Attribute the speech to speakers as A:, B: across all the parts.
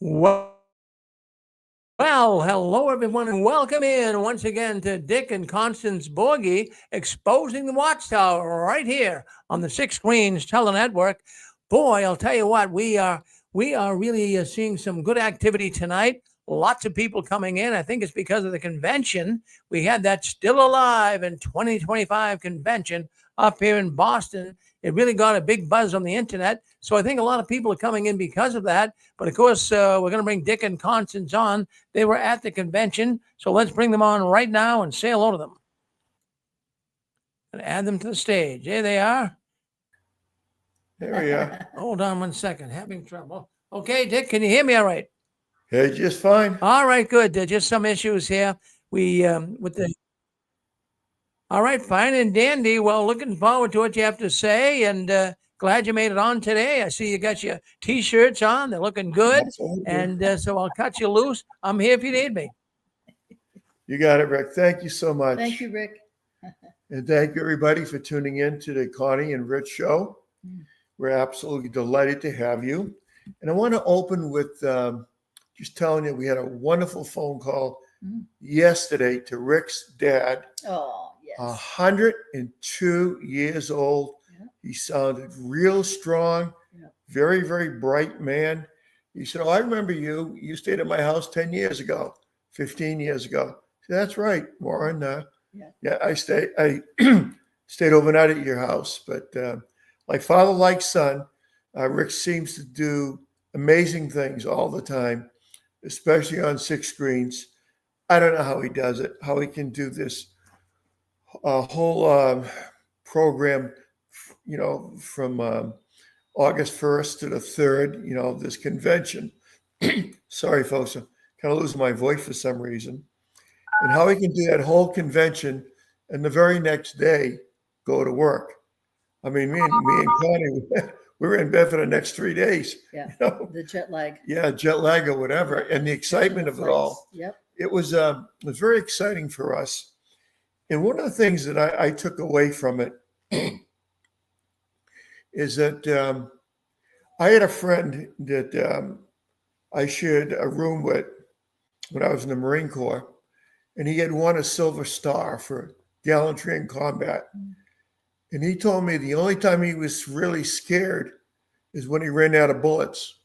A: Well, hello everyone, and welcome in once again to Dick and Constance Borghi exposing the Watchtower right here on the Six Screens Telenetwork. Boy, I'll tell you what, we are really seeing some good activity tonight. Lots of people coming in. I think it's because of the convention. We had that Still Alive in 2025 convention up here in Boston. It really got a big buzz on the internet. So I think a lot of people are coming in because of that. But of course, we're going to bring Dick and Constance on. They were at the convention. So let's bring them on right now and say hello to them. And add them to the stage. There they are.
B: There we are.
A: Hold on one second. Having trouble. Okay, Dick, can you hear me all right?
B: Hey, just fine.
A: All right, good. Just some issues here. All right, fine and dandy. Well, looking forward to what you have to say, and glad you made it on today. I see you got your T-shirts on; they're looking good.
B: Absolutely.
A: And so I'll cut you loose. I'm here if you need me.
B: You got it, Rick. Thank you so much.
C: Thank you, Rick.
B: And thank you, everybody, for tuning in to the Connie and Rich show. We're absolutely delighted to have you. And I want to open with just telling you we had a wonderful phone call yesterday to Rick's dad.
C: Oh, yes.
B: 102 years old.
C: Yeah.
B: He sounded real strong, very, very bright man. He said, "Oh, I remember you. You stayed at my house 10 years ago, 15 years ago." I said, "That's right, Warren. I stayed overnight at your house." But like father, like son, Rick seems to do amazing things all the time, especially on Six Screens. I don't know how he does it, how he can do this whole program, from August 1st to the 3rd, this convention. Sorry, folks, I'm kind of losing my voice for some reason. And how he can do that whole convention and the very next day go to work. I mean, me and Connie, we were in bed for the next 3 days.
C: Yeah, the jet lag.
B: Yeah, jet lag or whatever. And the excitement of it all.
C: Yep.
B: It was very exciting for us. And one of the things that I took away from it is that I had a friend that I shared a room with when I was in the Marine Corps, and he had won a Silver Star for gallantry in combat. And he told me the only time he was really scared is when he ran out of bullets.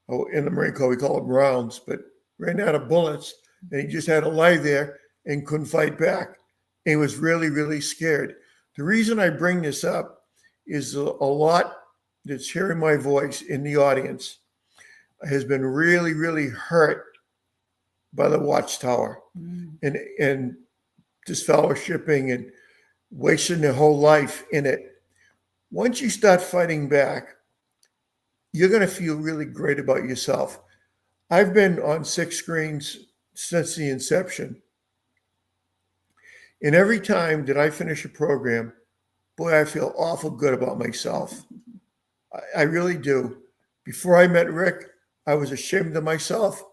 B: Oh, in the Marine Corps, we call them rounds, but ran out of bullets, and he just had to lie there and couldn't fight back. And he was really, really scared. The reason I bring this up is a lot that's hearing my voice in the audience has been really, really hurt by the Watchtower and disfellowshipping and wasting their whole life in it. Once you start fighting back, you're going to feel really great about yourself. I've been on Six Screens since the inception. And every time that I finish a program, boy, I feel awful good about myself. I really do. Before I met Rick, I was ashamed of myself.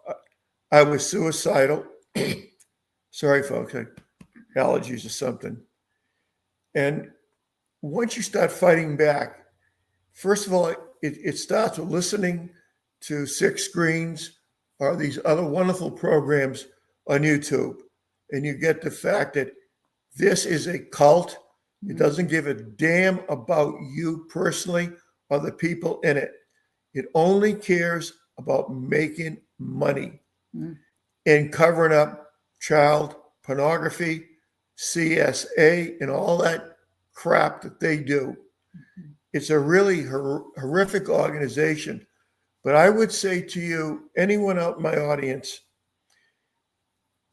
B: I was suicidal. Sorry, folks, allergies or something. And once you start fighting back, first of all, it starts with listening to Six Screens or these other wonderful programs on YouTube. And you get the fact that this is a cult. It doesn't give a damn about you personally or the people in it. It only cares about making money and covering up child pornography, CSA, and all that crap that they do. It's a really horrific organization. But I would say to you, anyone out in my audience,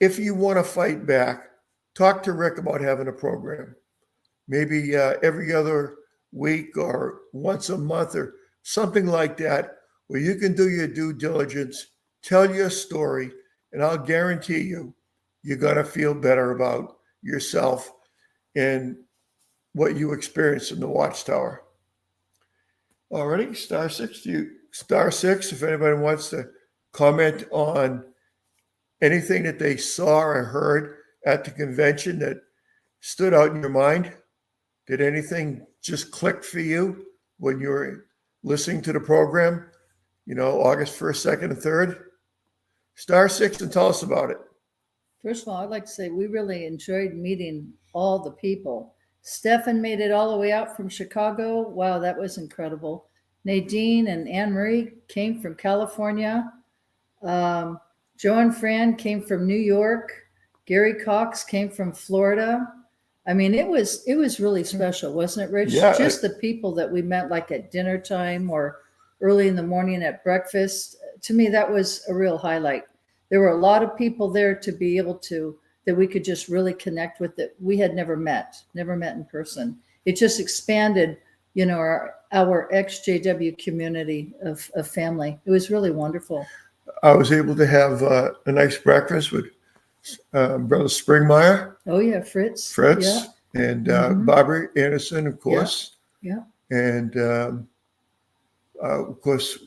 B: if you want to fight back, talk to Rick about having a program. Maybe every other week or once a month or something like that, where you can do your due diligence, tell your story, and I'll guarantee you, you're going to feel better about yourself and what you experienced in the Watchtower. Alrighty, star six, if anybody wants to comment on anything that they saw or heard at the convention that stood out in your mind. Did anything just click for you when you were listening to the program? August 1st, 2nd, and 3rd. Star 6 and tell us about it.
C: First of all, I'd like to say we really enjoyed meeting all the people. Stefan made it all the way out from Chicago. Wow, that was incredible. Nadine and Anne Marie came from California. Joe and Fran came from New York. Gary Cox came from Florida. I mean, it was really special, wasn't it, Rich?
B: Yeah.
C: Just the people that we met, like at dinner time or early in the morning at breakfast. To me, that was a real highlight. There were a lot of people there to be able to, that we could just really connect with, that we had never met in person. It just expanded, our ex-JW community of family. It was really wonderful.
B: I was able to have a nice breakfast with Brother Springmeyer.
C: Oh yeah, Fritz.
B: Yeah. And Barbara Anderson, of course.
C: Yeah.
B: And of course,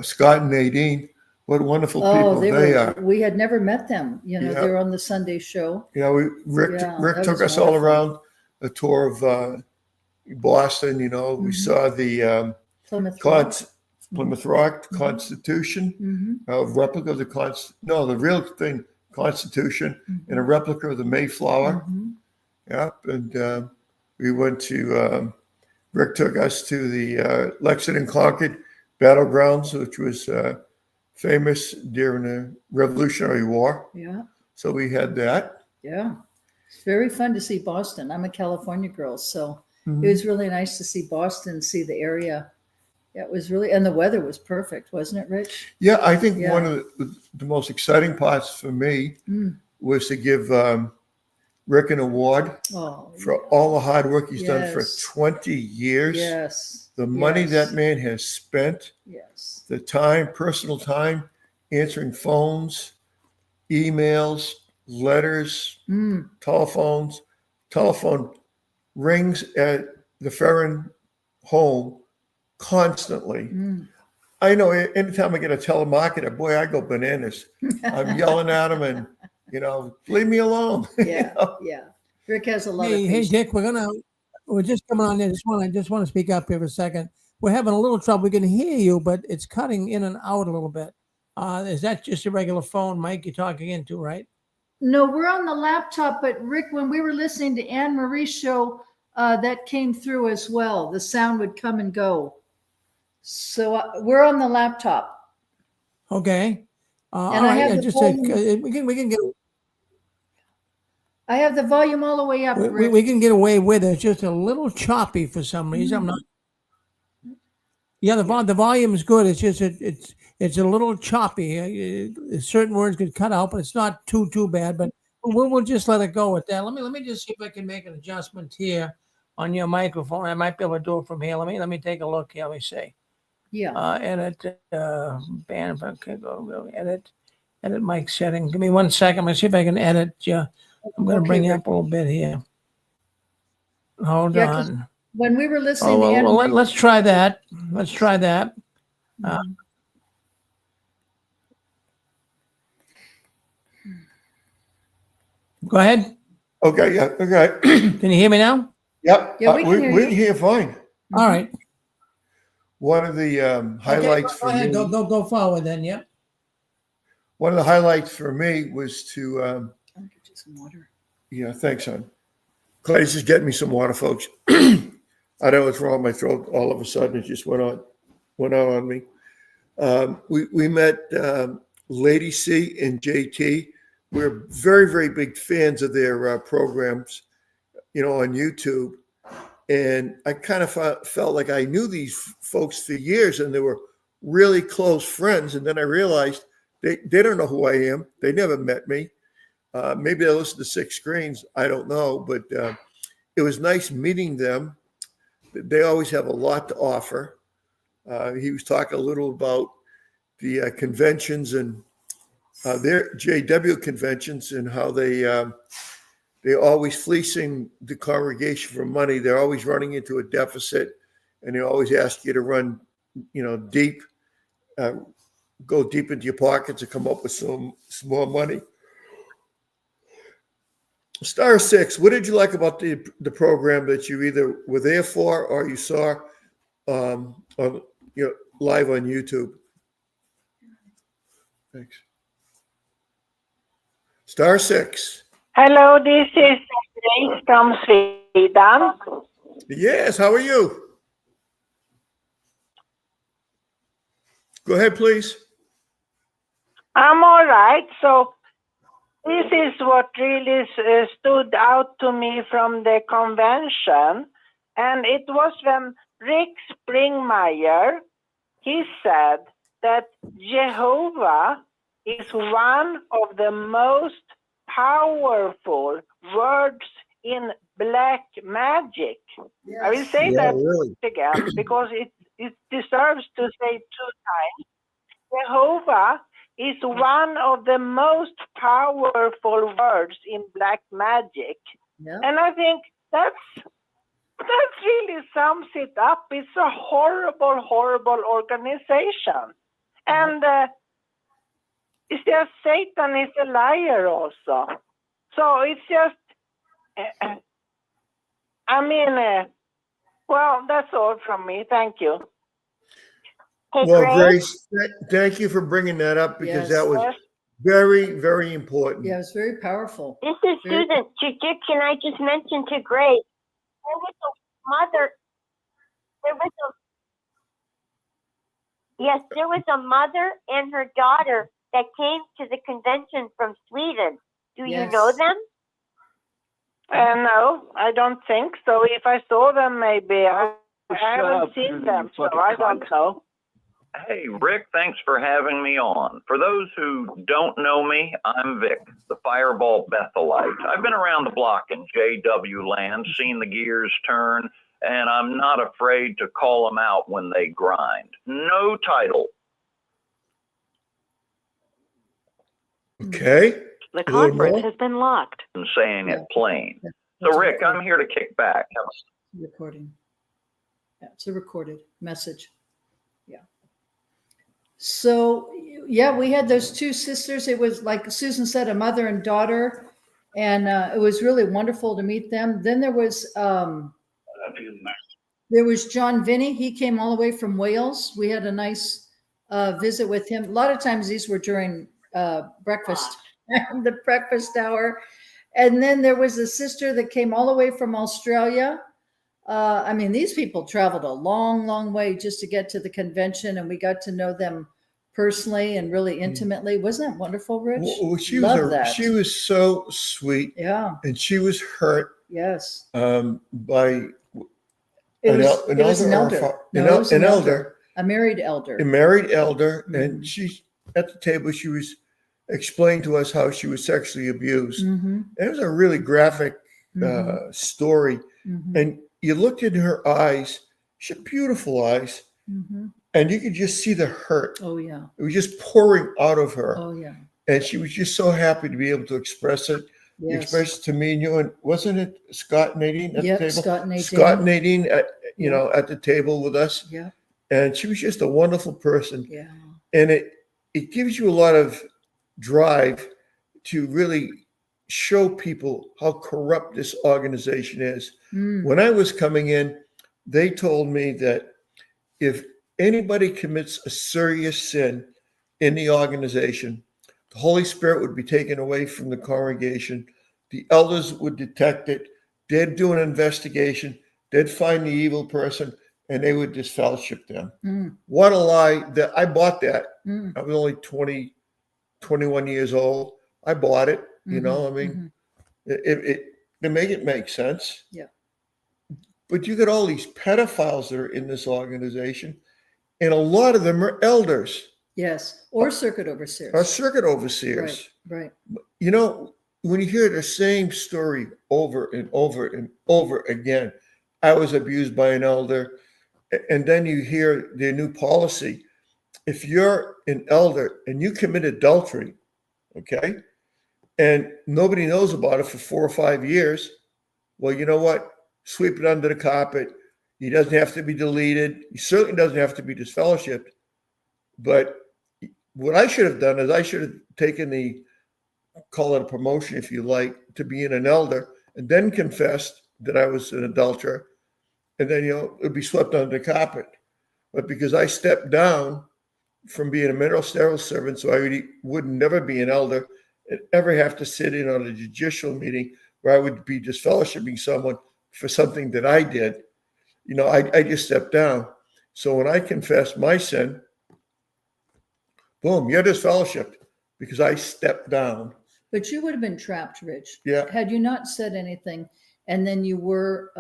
B: Scott and Nadine. What wonderful people they are.
C: We had never met them. They were on the Sunday show.
B: Rick took us all around a tour of Boston. We saw the Plymouth Rock Constitution, a replica of the real thing, Constitution, and a replica of the Mayflower. And we went to, Rick took us to the Lexington Concord battlegrounds, which was famous during the Revolutionary War.
C: Yeah.
B: So we had that.
C: Yeah. It's very fun to see Boston. I'm a California girl, so it was really nice to see Boston, see the area. Yeah, it was really, and the weather was perfect, wasn't it, Rich?
B: Yeah, I think one of the most exciting parts for me was to give Rick an award for all the hard work he's done for 20 years.
C: Yes.
B: The money that man has spent.
C: Yes.
B: The time, personal time, answering phones, emails, letters, telephones. Telephone rings at the Ferrin home constantly. I know anytime I get a telemarketer, boy, I go bananas. I'm yelling at him and, leave me alone.
C: Yeah. Rick has a lot of
A: Hey, Dick, we're just coming on there. I just want to speak up here for a second. We're having a little trouble. We can hear you, but it's cutting in and out a little bit. Is that just a regular phone mic you're talking into, right?
C: No, we're on the laptop, but Rick, when we were listening to Anne Marie's show, that came through as well. The sound would come and go. So we're on the laptop.
A: Okay.
C: And
A: all
C: I
A: right.
C: have the volume.
A: We can get.
C: I have the volume all the way up.
A: We can get away with it. It's just a little choppy for some reason. I'm not. Yeah, the volume is good. It's just it's a little choppy. Certain words get cut out, but it's not too bad. But we'll just let it go with that. Let me just see if I can make an adjustment here on your microphone. I might be able to do it from here. Let me take a look here. Let me see.
C: Yeah.
A: Edit band. Okay, go edit mic setting. Give me 1 second. Let's see if I can edit. I'm going to bring you up a little bit here. Hold on.
C: When we were listening to
A: let's try that. Let's try that. Go ahead.
B: Okay, yeah, okay.
A: Can you hear me now?
B: Yep.
C: Yeah, we can hear you.
B: hear fine.
A: All right.
B: One of the highlights
A: go ahead.
B: me.
A: Go forward then. Yep.
B: One of the highlights for me was to.
C: I'll get you some water.
B: Yeah, thanks, son. Claudia's just getting me some water, folks. I don't know what's wrong with my throat. All of a sudden, it just went out on me. We met Lady C and JT. We're very, very big fans of their programs, on YouTube. And I kind of felt like I knew these folks for years, and they were really close friends. And then I realized they don't know who I am. They never met me. Maybe they listen to Six Screens. I don't know. But it was nice meeting them. They always have a lot to offer. He was talking a little about the conventions and their JW conventions and how they're always fleecing the congregation for money. They're always running into a deficit, and they always ask you to run, deep, go deep into your pockets and come up with some more money. Star 6, what did you like about the program that you either were there for or you saw on live on YouTube. Thanks. *6.
D: Hello, this is Grace from Sweden.
B: Yes, how are you? Go ahead, please.
D: I'm all right. So this is what really stood out to me from the convention. And it was when Rick Springmeier, he said that Jehovah is one of the most powerful words in black magic. I will say that
B: really.
D: again because it deserves to say 2 times. Jehovah is one of the most powerful words in black magic.
C: Yeah.
D: And I think that really sums it up. It's a horrible, horrible organization. And it's just Satan is a liar also. So it's just, well, that's all from me. Thank you. Hey,
B: Well, Grace, thank you for bringing that up because that was very, very important.
C: Yeah, it was very powerful.
E: This is Susan. Can I just mention to Grace, there was a mother, there was a mother and her daughter that came to the convention from Sweden. Do you know them?
D: No, I don't think so. If I saw them, maybe. I haven't seen them, so I don't know.
F: Hey, Rick, thanks for having me on. For those who don't know me, I'm Vic, the Fireball Bethelite. I've been around the block in JW land, seen the gears turn, and I'm not afraid to call them out when they grind. No title.
B: Okay.
G: The conference has been locked.
F: I'm saying it plain. So, Rick, I'm here to kick back.
C: Recording. Yeah, it's a recorded message. Yeah. So, yeah, we had those 2 sisters. It was, like Susan said, a mother and daughter. And it was really wonderful to meet them. Then there was John Vinny. He came all the way from Wales. We had a nice visit with him. A lot of times these were during breakfast, the breakfast hour. And then there was a sister that came all the way from Australia. These people traveled a long, long way just to get to the convention, and we got to know them personally and really intimately. Wasn't that wonderful, Rich?
B: Well, she was so sweet.
C: Yeah.
B: And she was hurt.
C: Yes.
B: By
C: It was an elder. A married elder.
B: A married elder.
C: Mm-hmm.
B: And she, at the table, she was explained to us how she was sexually abused.
C: Mm-hmm.
B: It was a really graphic story.
C: Mm-hmm.
B: And you looked in her eyes, she had beautiful eyes, and you could just see the hurt.
C: Oh, yeah.
B: It was just pouring out of her.
C: Oh, yeah.
B: And she was just so happy to be able to express it.
C: Yes.
B: Expressed it to me and you, and wasn't it Scott and Nadine at the table?
C: Scott and
B: Nadine at the table with us.
C: Yeah.
B: And she was just a wonderful person.
C: Yeah.
B: And it gives you a lot of drive to really show people how corrupt this organization is. When I was coming in, they told me that if anybody commits a serious sin in the organization, the Holy Spirit would be taken away from the congregation. The elders would detect it. They'd do an investigation. They'd find the evil person, and they would disfellowship them. What a lie. That I bought that. I was only 20, 21 years old. I bought it. It make it make sense.
C: Yeah.
B: But you got all these pedophiles that are in this organization, and a lot of them are elders.
C: Yes. Or circuit overseers.
B: Or circuit overseers.
C: Right.
B: When you hear the same story over and over and over again, I was abused by an elder, and then you hear their new policy. If you're an elder and you commit adultery, okay, and nobody knows about it for 4 or 5 years, well, you know what? Sweep it under the carpet. He doesn't have to be deleted. He certainly doesn't have to be disfellowshipped. But what I should have done is I should have taken call it a promotion, if you like, to being an elder, and then confessed that I was an adulterer, and then it'd be swept under the carpet. but because I stepped down from being a ministerial servant, so I would never be an elder and ever have to sit in on a judicial meeting where I would be disfellowshipping someone for something that I did. I just stepped down. So when I confessed my sin, boom, you're disfellowshipped because I stepped down.
C: But you would have been trapped, Rich.
B: Yeah.
C: Had you not said anything and then you were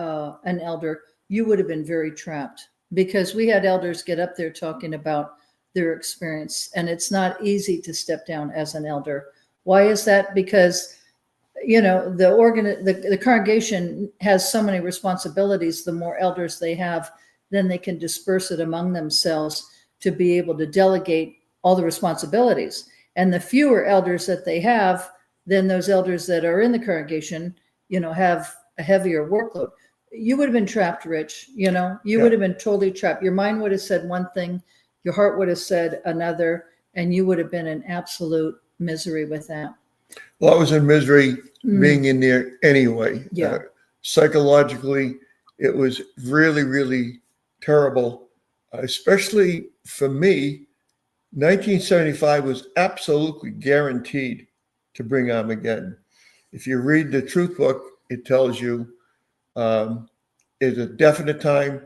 C: an elder, you would have been very trapped, because we had elders get up there talking about their experience, and it's not easy to step down as an elder. Why is that? Because the congregation has so many responsibilities. The more elders they have, then they can disperse it among themselves to be able to delegate all the responsibilities. And the fewer elders that they have, then those elders that are in the congregation, have a heavier workload. You would have been trapped, Rich. You would have been totally trapped. Your mind would have said one thing, your heart would have said another, and you would have been in absolute misery with that.
B: Well, I was in misery being in there anyway.
C: Yeah.
B: Psychologically, it was really, really terrible, especially for me. 1975 was absolutely guaranteed to bring Armageddon. If you read the Truth Book, it tells you it's a definite time,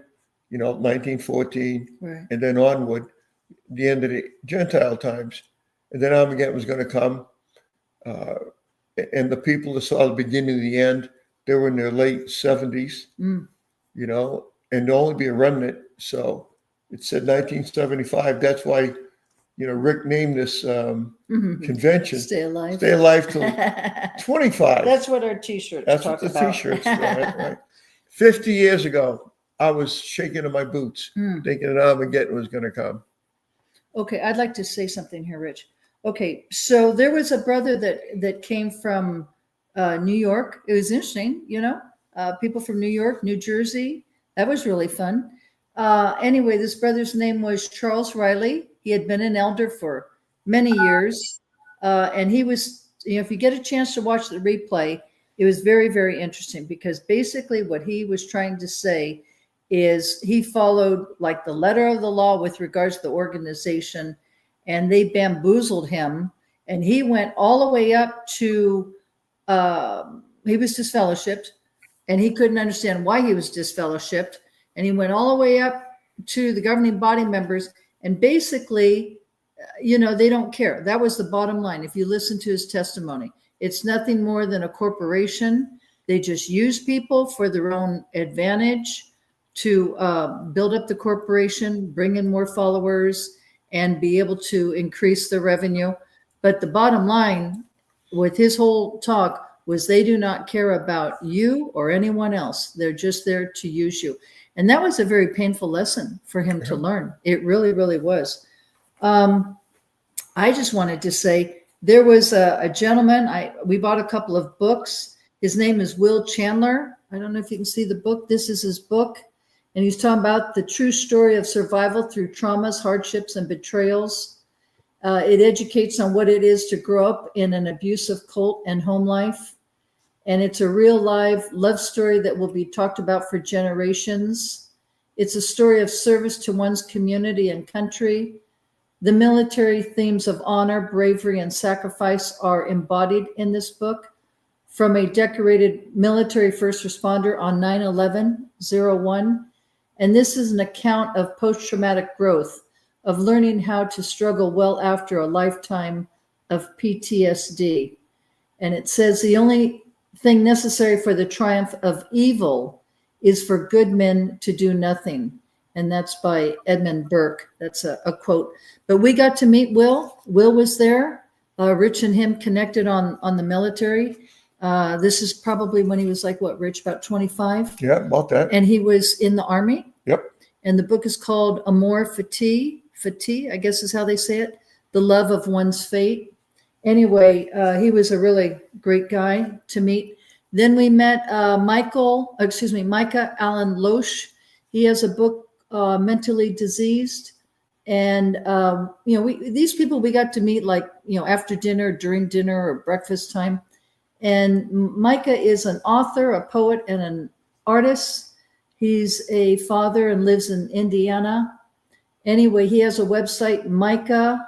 B: 1914,
C: Right.
B: and then onward, the end of the Gentile times. And then Armageddon was going to come. And the people that saw the beginning of the end, they were in their late 70s, and there'll only be a remnant. So it said 1975. That's why, Rick named this convention.
C: Stay alive.
B: Stay alive till 25.
C: That's what our t-shirts
B: That's
C: talk
B: what the
C: about.
B: t-shirts, right. 50 years ago, I was shaking in my boots, thinking that Armageddon was going to come.
C: Okay, I'd like to say something here, Rich. Okay, so there was a brother that came from New York. It was interesting, people from New York, New Jersey. That was really fun. Anyway, this brother's name was Charles Riley. He had been an elder for many years. And he was, if you get a chance to watch the replay, it was very, very interesting, because basically what he was trying to say is he followed like the letter of the law with regards to the organization, and they bamboozled him. And he went all the way up to, he was disfellowshipped, and he couldn't understand why he was disfellowshipped. And he went all the way up to the governing body members, and basically, they don't care. That was the bottom line. If you listen to his testimony, it's nothing more than a corporation. They just use people for their own advantage to build up the corporation, bring in more followers, and be able to increase the revenue. But the bottom line with his whole talk was they do not care about you or anyone else. They're just there to use you. And that was a very painful lesson for him to learn. It really, really was. I just wanted to say, there was a gentleman, we bought a couple of books. His name is Will Chandler. I don't know if you can see the book. This is his book. And he's talking about the true story of survival through traumas, hardships, and betrayals. It educates on what it is to grow up in an abusive cult and home life. And it's a real live love story that will be talked about for generations. It's a story of service to one's community and country. The military themes of honor, bravery, and sacrifice are embodied in this book. From a decorated military first responder on 9/11/01. And this is an account of post-traumatic growth, of learning how to struggle well after a lifetime of PTSD. And it says the only thing necessary for the triumph of evil is for good men to do nothing. And that's by Edmund Burke. That's a quote. But we got to meet Will. Will was there. Rich and him connected on the military. This is probably when he was like, what, Rich, about 25?
B: Yeah, about that.
C: And he was in the Army.
B: Yep.
C: And the book is called Amor Fati, I guess is how they say it, The Love of One's Fate. Anyway, he was a really great guy to meet. Then we met Micah Allen Loesch. He has a book, Mentally Diseased. And, these people we got to meet after dinner, during dinner, or breakfast time. And Micah is an author, a poet, and an artist. He's a father and lives in Indiana. Anyway, he has a website, Micah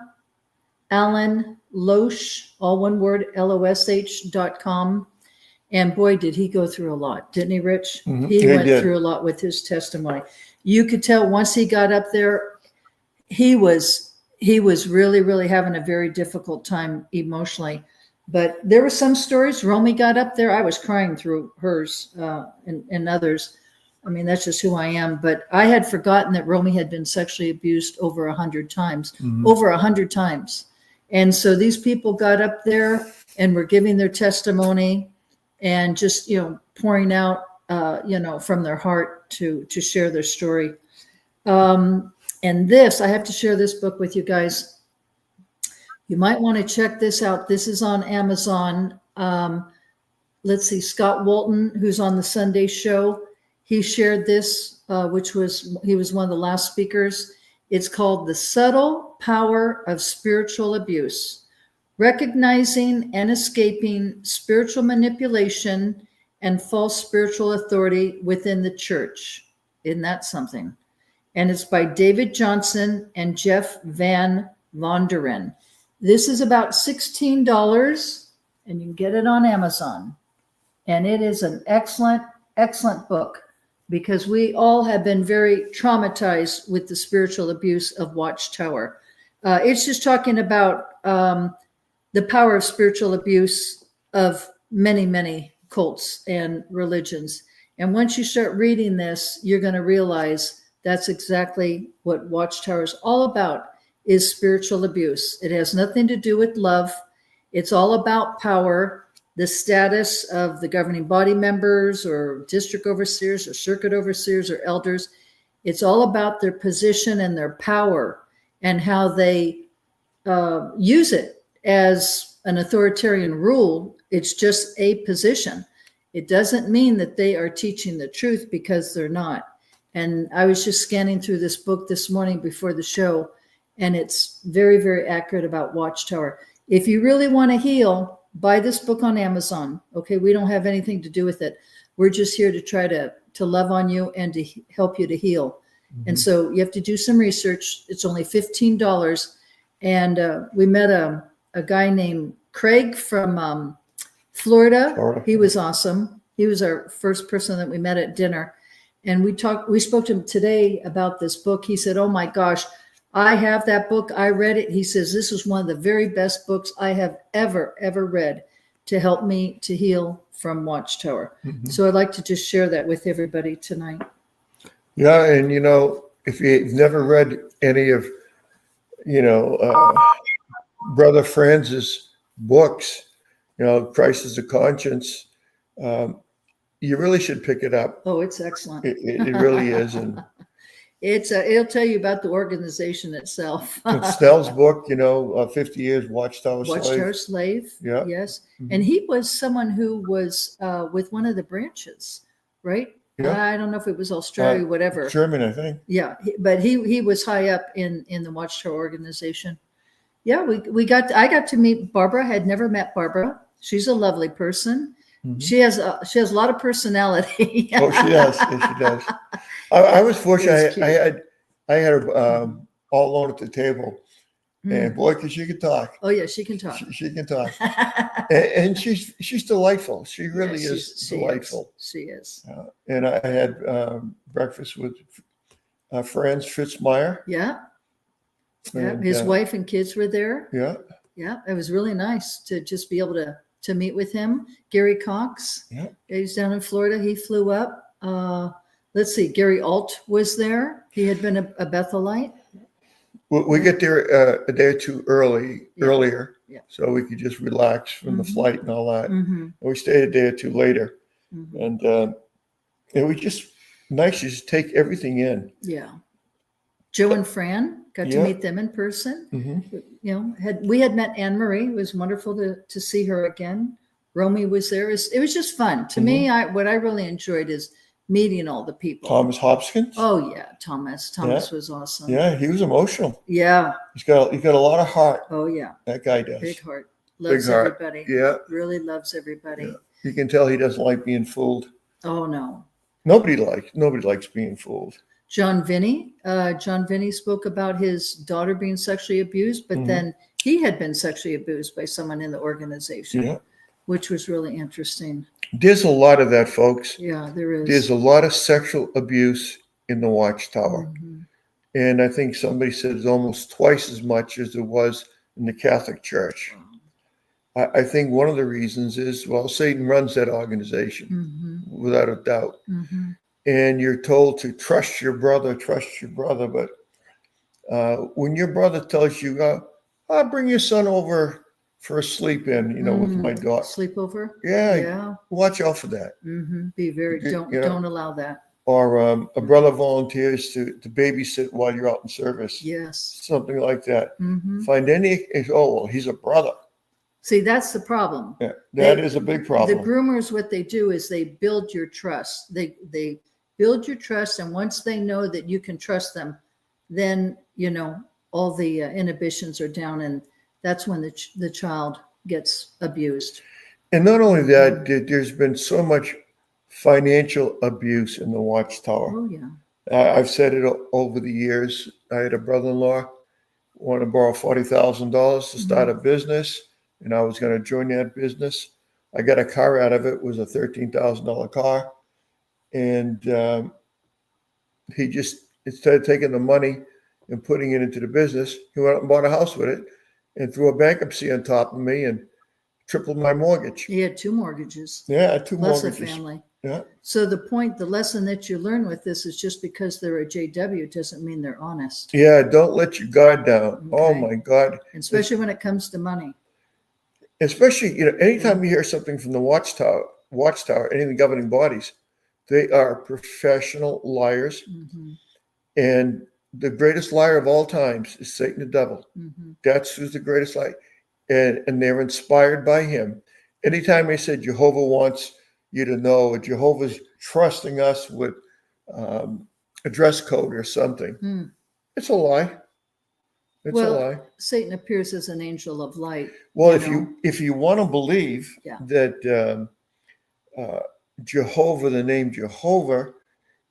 C: Allen Losh, all one word, LOSH.com. And boy, did he go through a lot, didn't he, Rich?
B: Mhm.
C: He
B: He
C: went
B: did.
C: through a lot with his testimony. You could tell once he got up there, he was really, really having a very difficult time emotionally. But there were some stories. Romy got up there. I was crying through hers and others. I mean, that's just who I am. But I had forgotten that Romy had been sexually abused over 100 times, over 100 times. And so these people got up there and were giving their testimony and just, pouring out, from their heart to share their story. And this, I have to share this book with you guys. You might want to check this out. This is on Amazon. Let's see, Scott Walton, who's on the Sunday show, he shared this, he was one of the last speakers. It's called The Subtle Power of Spiritual Abuse, Recognizing and Escaping Spiritual Manipulation and False Spiritual Authority Within the Church. Isn't that something? And it's by David Johnson and Jeff Van Vonderen. This is about $16, and you can get it on Amazon. And it is an excellent, excellent book because we all have been very traumatized with the spiritual abuse of Watchtower. It's just talking about the power of spiritual abuse of many, many cults and religions. And once you start reading this, you're going to realize that's exactly what Watchtower is all about, is spiritual abuse. It has nothing to do with love. It's all about power, the status of the governing body members or district overseers or circuit overseers or elders. It's all about their position and their power and how they use it as an authoritarian rule. It's just a position. It doesn't mean that they are teaching the truth, because they're not. And I was just scanning through this book this morning before the show, and it's very, very accurate about Watchtower. If you really want to heal, buy this book on Amazon. Okay, we don't have anything to do with it. We're just here to try to love on you and to help you to heal. And so you have to do some research. It's only $15. And we met a guy named Craig from Florida. He was awesome. He was our first person that we met at dinner. And we spoke to him today about this book. He said, oh my gosh, I have that book. I read it. He says, this is one of the very best books I have ever read to help me to heal from Watchtower. So I'd like to just share that with everybody tonight.
B: Yeah. And, if you've never read any of, Brother Franz's books, Crisis of Conscience, you really should pick it up.
C: Oh, it's excellent.
B: It really is. And
C: it'll tell you about the organization itself.
B: Snell's book, 50 years Watchtower
C: Slave.
B: Yeah.
C: Yes. And he was someone who was with one of the branches, right?
B: Yeah.
C: I don't know if it was Australia, whatever.
B: German, I think.
C: Yeah. But he was high up in the Watchtower organization. Yeah. I got to meet Barbara. I had never met Barbara. She's a lovely person. She has a lot of personality.
B: Oh, she does. Yes, she does. I was fortunate. I had her all alone at the table, and boy, because she could talk.
C: Oh yeah, she can talk.
B: She can talk, and she's delightful. She really is delightful.
C: She is.
B: And I had breakfast with Franz Fitzmeyer.
C: Yeah. Yeah.
B: And,
C: his wife and kids were there.
B: Yeah.
C: Yeah. It was really nice to just be able to meet with him. Gary Cox.
B: Yeah.
C: He's down in Florida. He flew up. Let's see. Gary Alt was there. He had been a Bethelite.
B: We get there a day or two earlier,
C: Yeah.
B: so we could just relax from the flight and all that.
C: Mm-hmm.
B: And we stayed a day or two later,
C: Mm-hmm.
B: and it was just nice to just take everything in.
C: Yeah. Joe and Fran got to meet them in person. We had met Anne Marie. It was wonderful to see her again. Romy was there. It was just fun. To me, what I really enjoyed is meeting all the people.
B: Thomas Hopkins.
C: Oh yeah, Thomas was awesome.
B: Yeah, he was emotional.
C: Yeah.
B: He's got a lot of heart.
C: Oh yeah.
B: That guy does.
C: Big heart. Loves
B: Big heart.
C: everybody.
B: Yeah.
C: Really loves everybody.
B: Yeah. You can tell he doesn't like being fooled.
C: Oh no.
B: Nobody likes being fooled.
C: John Vinny. John Vinny spoke about his daughter being sexually abused, but
B: Mhm.
C: then he had been sexually abused by someone in the organization,
B: Yeah.
C: which was really interesting.
B: There's a lot of that, folks.
C: Yeah, there is.
B: There's a lot of sexual abuse in the Watchtower.
C: Mhm.
B: And I think somebody said it's almost twice as much as it was in the Catholic Church. I think one of the reasons is, well, Satan runs that organization
C: Mhm.
B: without a doubt.
C: Mhm.
B: And you're told to trust your brother. But when your brother tells you, I'll bring your son over for a sleep in, with my daughter.
C: Sleepover.
B: Yeah,
C: Yeah.
B: watch out for that.
C: Be very, don't allow that.
B: Or a brother volunteers to babysit while you're out in service.
C: Yes.
B: Something like that.
C: Mhm.
B: Find any, well, he's a brother.
C: See, that's the problem.
B: Yeah, that is a big problem.
C: The groomers, what they do is they build your trust. They build your trust, and once they know that you can trust them, then all the inhibitions are down, and that's when the child gets abused.
B: And not only that, there's been so much financial abuse in the Watchtower.
C: Oh yeah.
B: I've said it over the years. I had a brother-in-law wanted to borrow $40,000 to start a business, and I was going to join that business. I got a car out of it. It was a $13,000 car. And he just, instead of taking the money and putting it into the business, he went out and bought a house with it and threw a bankruptcy on top of me and tripled my mortgage.
C: He had 2 mortgages.
B: Yeah, 2
C: plus
B: mortgages.
C: a family.
B: Yeah.
C: So the lesson that you learn with this is just because they're a JW doesn't mean they're honest.
B: Yeah, don't let your guard down.
C: Okay.
B: Oh my God.
C: Especially when it comes to money.
B: Especially, anytime you hear something from the Watchtower, any of the governing bodies, they are professional liars.
C: Mhm.
B: And the greatest liar of all times is Satan the devil.
C: Mhm.
B: That's who's the greatest liar. And they're inspired by him. Anytime they said Jehovah wants you to know, Jehovah's trusting us with a dress code or something, it's a lie. It's a lie.
C: Satan appears as an angel of light.
B: Well, if you want to believe that Jehovah, the name Jehovah,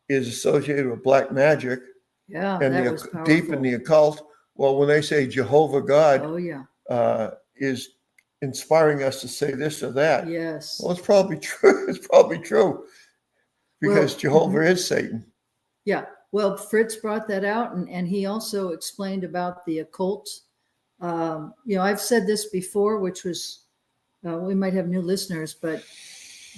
B: is associated with black magic, and
C: that was
B: deep in the occult, well, when they say Jehovah God,
C: oh yeah,
B: is inspiring us to say this or that.
C: Yes.
B: Well, it's probably true. It's probably true because Jehovah is Satan.
C: Yeah. Well, Fritz brought that out, and he also explained about the occult. I've said this before, which was, we might have new listeners, but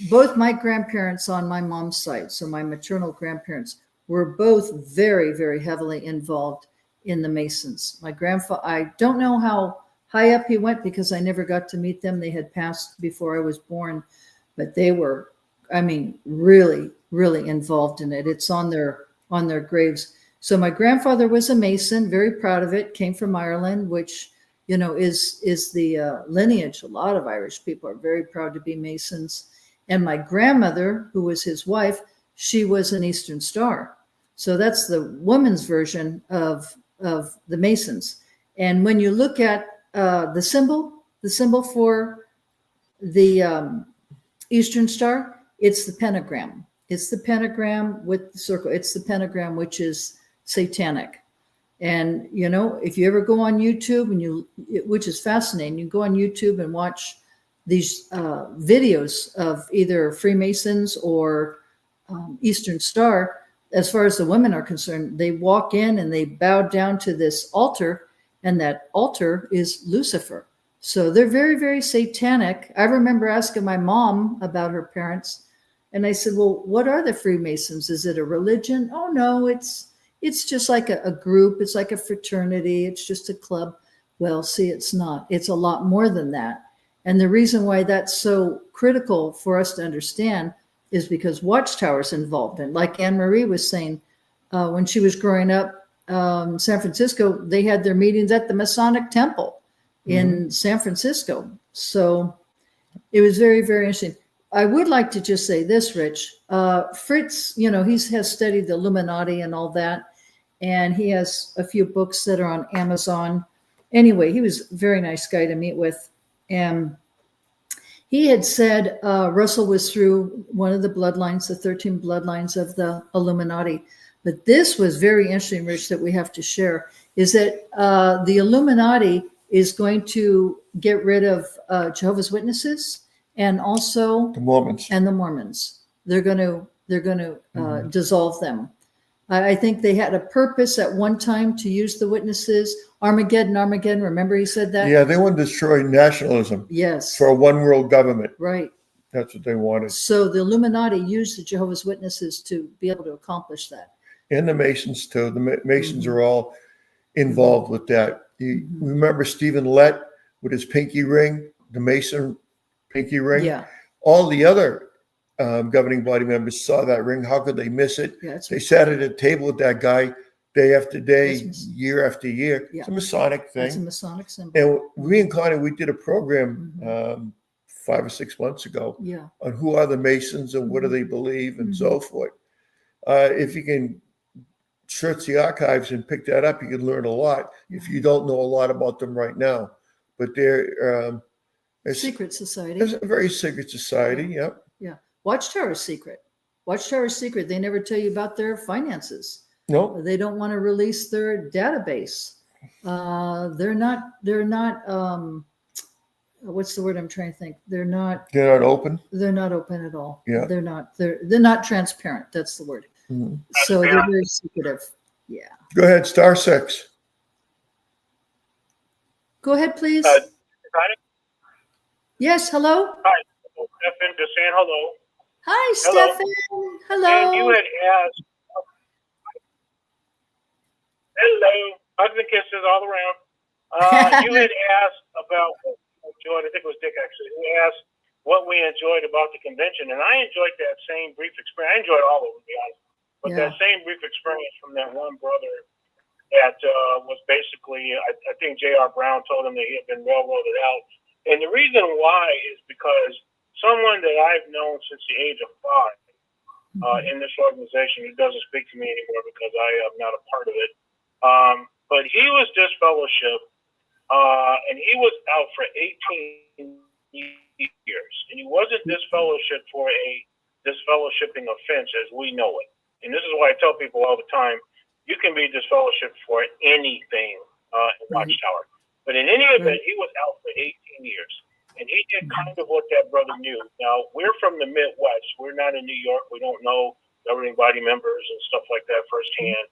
C: both my grandparents on my mom's side, so my maternal grandparents, were both very, very heavily involved in the Masons. My grandfather, I don't know how high up he went because I never got to meet them. They had passed before I was born, but they were, really, really involved in it. It's on their graves. So my grandfather was a Mason, very proud of it, came from Ireland, which, is the lineage. A lot of Irish people are very proud to be Masons. And my grandmother, who was his wife, she was an Eastern Star. So that's the woman's version of the Masons. And when you look at the symbol for the Eastern Star, it's the pentagram. It's the pentagram with the circle. It's the pentagram, which is satanic. And, if you ever go on YouTube which is fascinating, you go on YouTube and watch these videos of either Freemasons or Eastern Star, as far as the women are concerned, they walk in and they bow down to this altar, and that altar is Lucifer. So they're very, very satanic. I remember asking my mom about her parents, and I said, well, what are the Freemasons? Is it a religion? Oh, no, it's just like a group. It's like a fraternity. It's just a club. Well, see, it's not. It's a lot more than that. And the reason why that's so critical for us to understand is because Watchtower's involved. And like Anne Marie was saying, when she was growing up in San Francisco, they had their meetings at the Masonic Temple in San Francisco. So it was very, very interesting. I would like to just say this, Rich. Fritz, he has studied the Illuminati and all that, and he has a few books that are on Amazon. Anyway, he was a very nice guy to meet with. And he had said Russell was through one of the bloodlines, the 13 bloodlines of the Illuminati, But this was very interesting, Rich, that we have to share, is that the Illuminati is going to get rid of Jehovah's Witnesses and also
B: The Mormons.
C: and the Mormons. They're going to dissolve them. I think they had a purpose at one time to use the witnesses. Armageddon. Remember he said that?
B: Yeah, they want to destroy nationalism
C: Yes.
B: for a one world government.
C: Right.
B: That's what they wanted.
C: So the Illuminati used the Jehovah's Witnesses to be able to accomplish that.
B: And the Masons too. The Masons are all involved with that. You remember Stephen Lett with his pinky ring, the Mason pinky ring?
C: Yeah.
B: All the other governing body members saw that ring. How could they miss it?
C: Yeah,
B: They sat at a table with that guy day after day,
C: That's
B: year after year.
C: Yeah.
B: It's a Masonic thing.
C: It's a Masonic symbol.
B: And reincarnated, we did a program 5 or 6 months ago
C: Yeah.
B: on who are the Masons and what do they believe and so forth. If you can search the archives and pick that up, you can learn a lot if you don't know a lot about them right now. But they're
C: Secret society.
B: it's a very secret society. Yep.
C: Yeah. Watchtower is secret. Watchtower is secret. They never tell you about their finances.
B: No.
C: They don't want to release their database. They're not what's the word I'm trying to think? They're not
B: open.
C: They're not open at all.
B: Yeah.
C: They're not transparent. That's the word. So they're very secretive. Yeah.
B: Go ahead, star 6.
C: Go ahead, please.
H: Got it?
C: Yes. Hello.
H: Hi, Stephen, just saying hello.
C: Hi,
H: Hello.
C: Stephen.
H: And
C: Hello.
H: you had asked, hello, hugs and kisses all around. You had asked about what we enjoyed. I think it was Dick actually, who asked what we enjoyed about the convention. And I enjoyed that same brief experience. I enjoyed all of it, to be honest. But that same brief experience from that one brother that was basically, I think J.R. Brown told him that he had been railroaded out. And the reason why is because someone that I've known since the age of 5 in this organization, who doesn't speak to me anymore because I am not a part of it, but he was disfellowship, and he was out for 18 years. And he wasn't disfellowship for a disfellowshipping offense as we know it. And this is why I tell people all the time, you can be disfellowship for anything in Watchtower. But in any event, he was out for 18 years. And he did kind of what that brother knew. Now, we're from the Midwest. We're not in New York. We don't know governing body members and stuff like that firsthand.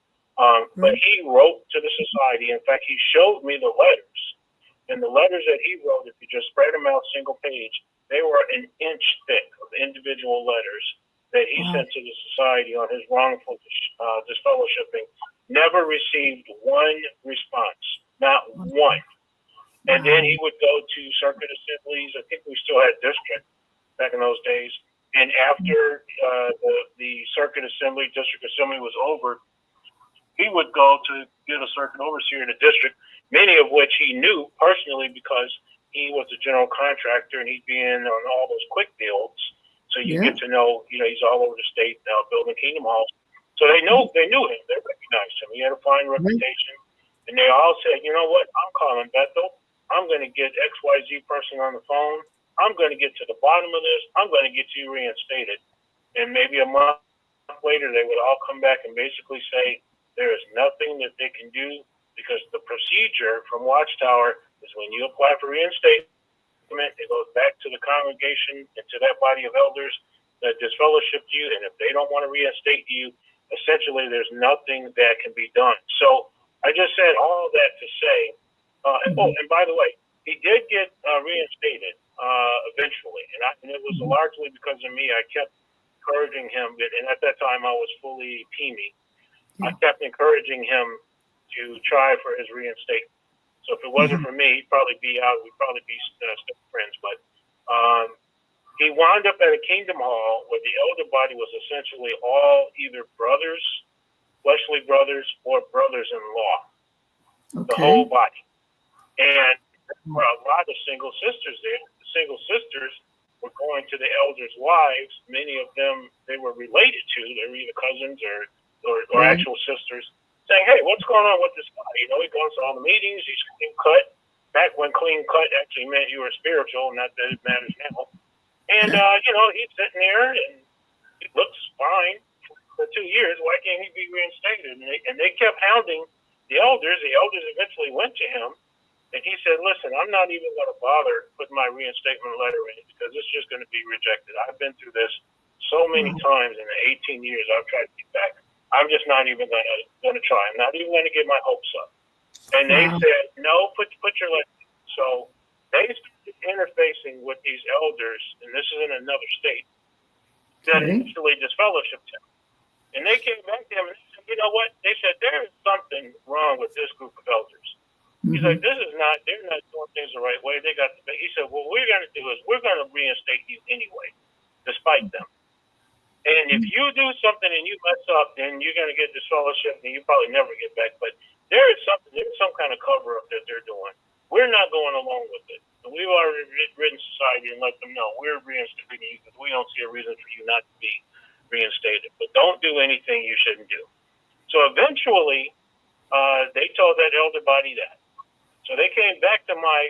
H: But he wrote to the society. In fact, he showed me the letters. And the letters that he wrote, if you just spread them out single page, they were an inch thick of individual letters that he sent to the society on his wrongful disfellowshipping. Never received one response, not one. And then he would go to circuit assemblies. I think we still had district back in those days. And after the circuit assembly, district assembly was over, he would go to get a circuit overseer in the district, many of which he knew personally because he was a general contractor and he'd be in on all those quick builds. So you get to know, he's all over the state now building Kingdom Halls. So they knew him. They recognized him. He had a fine reputation. And they all said, you know what? I'm calling Bethel. I'm going to get XYZ person on the phone. I'm going to get to the bottom of this. I'm going to get you reinstated. And maybe a month later, they would all come back and basically say, there is nothing that they can do because the procedure from Watchtower is when you apply for reinstatement, it goes back to the congregation and to that body of elders that disfellowshipped you. And if they don't want to reinstate you, essentially there's nothing that can be done. So I just said all that to say, and by the way, he did get reinstated eventually, and it was largely because of me. I kept encouraging him, and at that time I was fully teamy. I kept encouraging him to try for his reinstatement. So if it wasn't for me, he'd probably be out. We'd probably be still friends. But he wound up at a Kingdom Hall where the elder body was essentially all either brothers, fleshly brothers, or brothers-in-law. The whole body. And there were a lot of single sisters there. The single sisters were going to the elders' wives. Many of them they were related to. They were either cousins or actual sisters, saying, hey, what's going on with this guy? He goes to all the meetings. He's clean cut. Back when clean cut actually meant you were spiritual, not that it matters now. And, he's sitting there and he looks fine. for 2 years. Why can't he be reinstated? And they kept hounding the elders. The elders eventually went to him, and he said, listen, I'm not even going to bother putting my reinstatement letter in because it's just going to be rejected. I've been through this so many times in the 18 years I've tried to get back. I'm just not even going to try. I'm not even going to get my hopes up. And they said, no, put your letter in. So they started interfacing with these elders, and this is in another state, that actually disfellowshipped him. And they came back to him and they said, you know what? They said, there is something wrong with this group of elders. He's like, they're not doing things the right way. He said, what we're going to do is we're going to reinstate you anyway, despite them. And if you do something and you mess up, then you're going to get disfellowship and you probably never get back. But there's some kind of cover up that they're doing. We're not going along with it. And we've already written society and let them know we're reinstating you because we don't see a reason for you not to be reinstated. But don't do anything you shouldn't do. So eventually, they told that elder body that. So they came back to my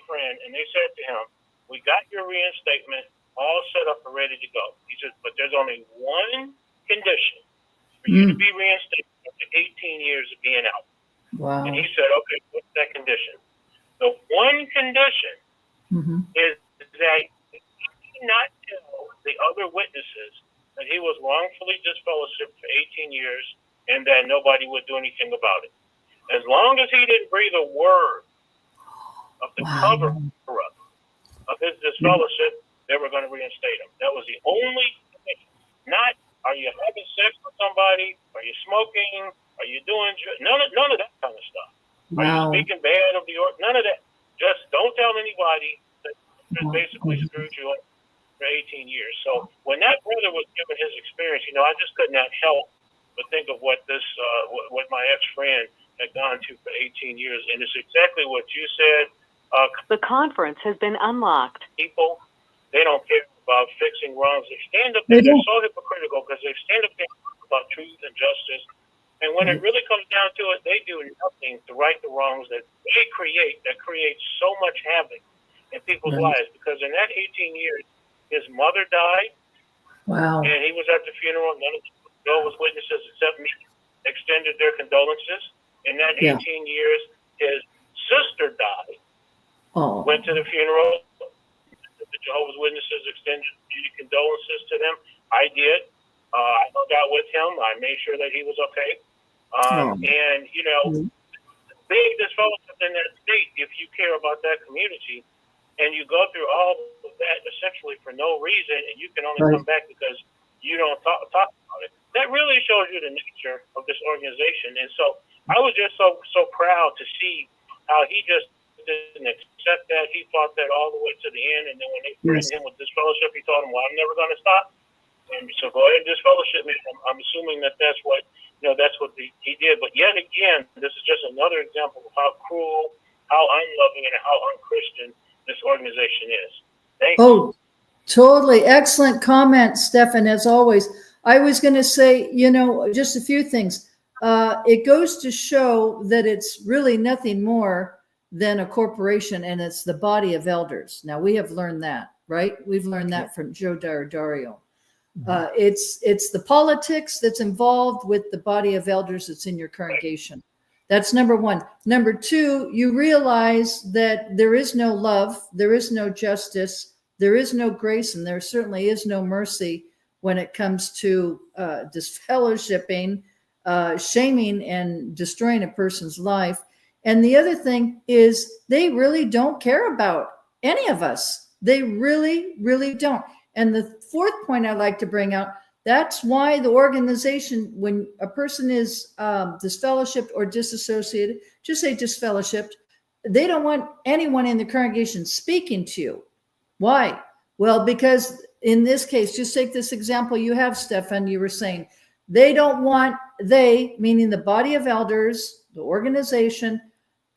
H: friend and they said to him, we got your reinstatement all set up and ready to go. He said, but there's only one condition for you to be reinstated after 18 years of being out.
C: Wow.
H: And he said, okay, what's that condition? The one condition is that he did not tell the other witnesses that he was wrongfully disfellowshipped for 18 years and that nobody would do anything about it. As long as he didn't breathe a word of the cover up of his disfellowship, they were going to reinstate him. That was the only thing. Not, are you having sex with somebody? Are you smoking? Are you doing none of that kind of stuff? Are you speaking bad of the none of that? Just don't tell anybody that basically screwed you up for 18 years. So when that brother was giving his experience, I just could not help but think of what what my ex-friend had gone to for 18 years, and it's exactly what you said.
G: The conference has been unlocked.
H: People, they don't care about fixing wrongs. They stand up there. They're so hypocritical because they stand up there about truth and justice. And when it really comes down to it, they do nothing to right the wrongs that they create, that creates so much havoc in people's lives. Because in that 18 years, his mother died.
C: Wow.
H: And he was at the funeral. None of the Jehovah's Witnesses except me extended their condolences. In that 18 years, his sister died. Went to the funeral. The Jehovah's Witnesses extended condolences to them. I did. I hung out with him. I made sure that he was okay. And, big disfellowship in that state, if you care about that community, and you go through all of that essentially for no reason, and you can only come back because you don't talk about it. That really shows you the nature of this organization. And so I was just so proud to see how he just didn't accept that. He fought that all the way to the end. And then when they threatened him with disfellowship, he told him, well, I'm never going to stop. And so go ahead and disfellowship me. I'm assuming that's what he did. But yet again, this is just another example of how cruel, how unloving, and how unchristian this organization is. Thank you.
C: Totally. Excellent comment, Stefan, as always. I was going to say, just a few things. It goes to show that it's really nothing more than a corporation, and it's the body of elders. Now, we have learned that, right? We've learned that from Joe D'Ardario. It's the politics that's involved with the body of elders that's in your congregation. That's number one. Number two, you realize that there is no love, there is no justice, there is no grace, and there certainly is no mercy when it comes to disfellowshipping, shaming, and destroying a person's life. And the other thing is they really don't care about any of us. They really, really don't. And the fourth point I'd like to bring out, that's why the organization, when a person is disfellowshipped or disassociated, just say disfellowshipped, they don't want anyone in the congregation speaking to you. Why? Well, because in this case, just take this example you have, Stefan, you were saying, they don't want, meaning the body of elders, the organization,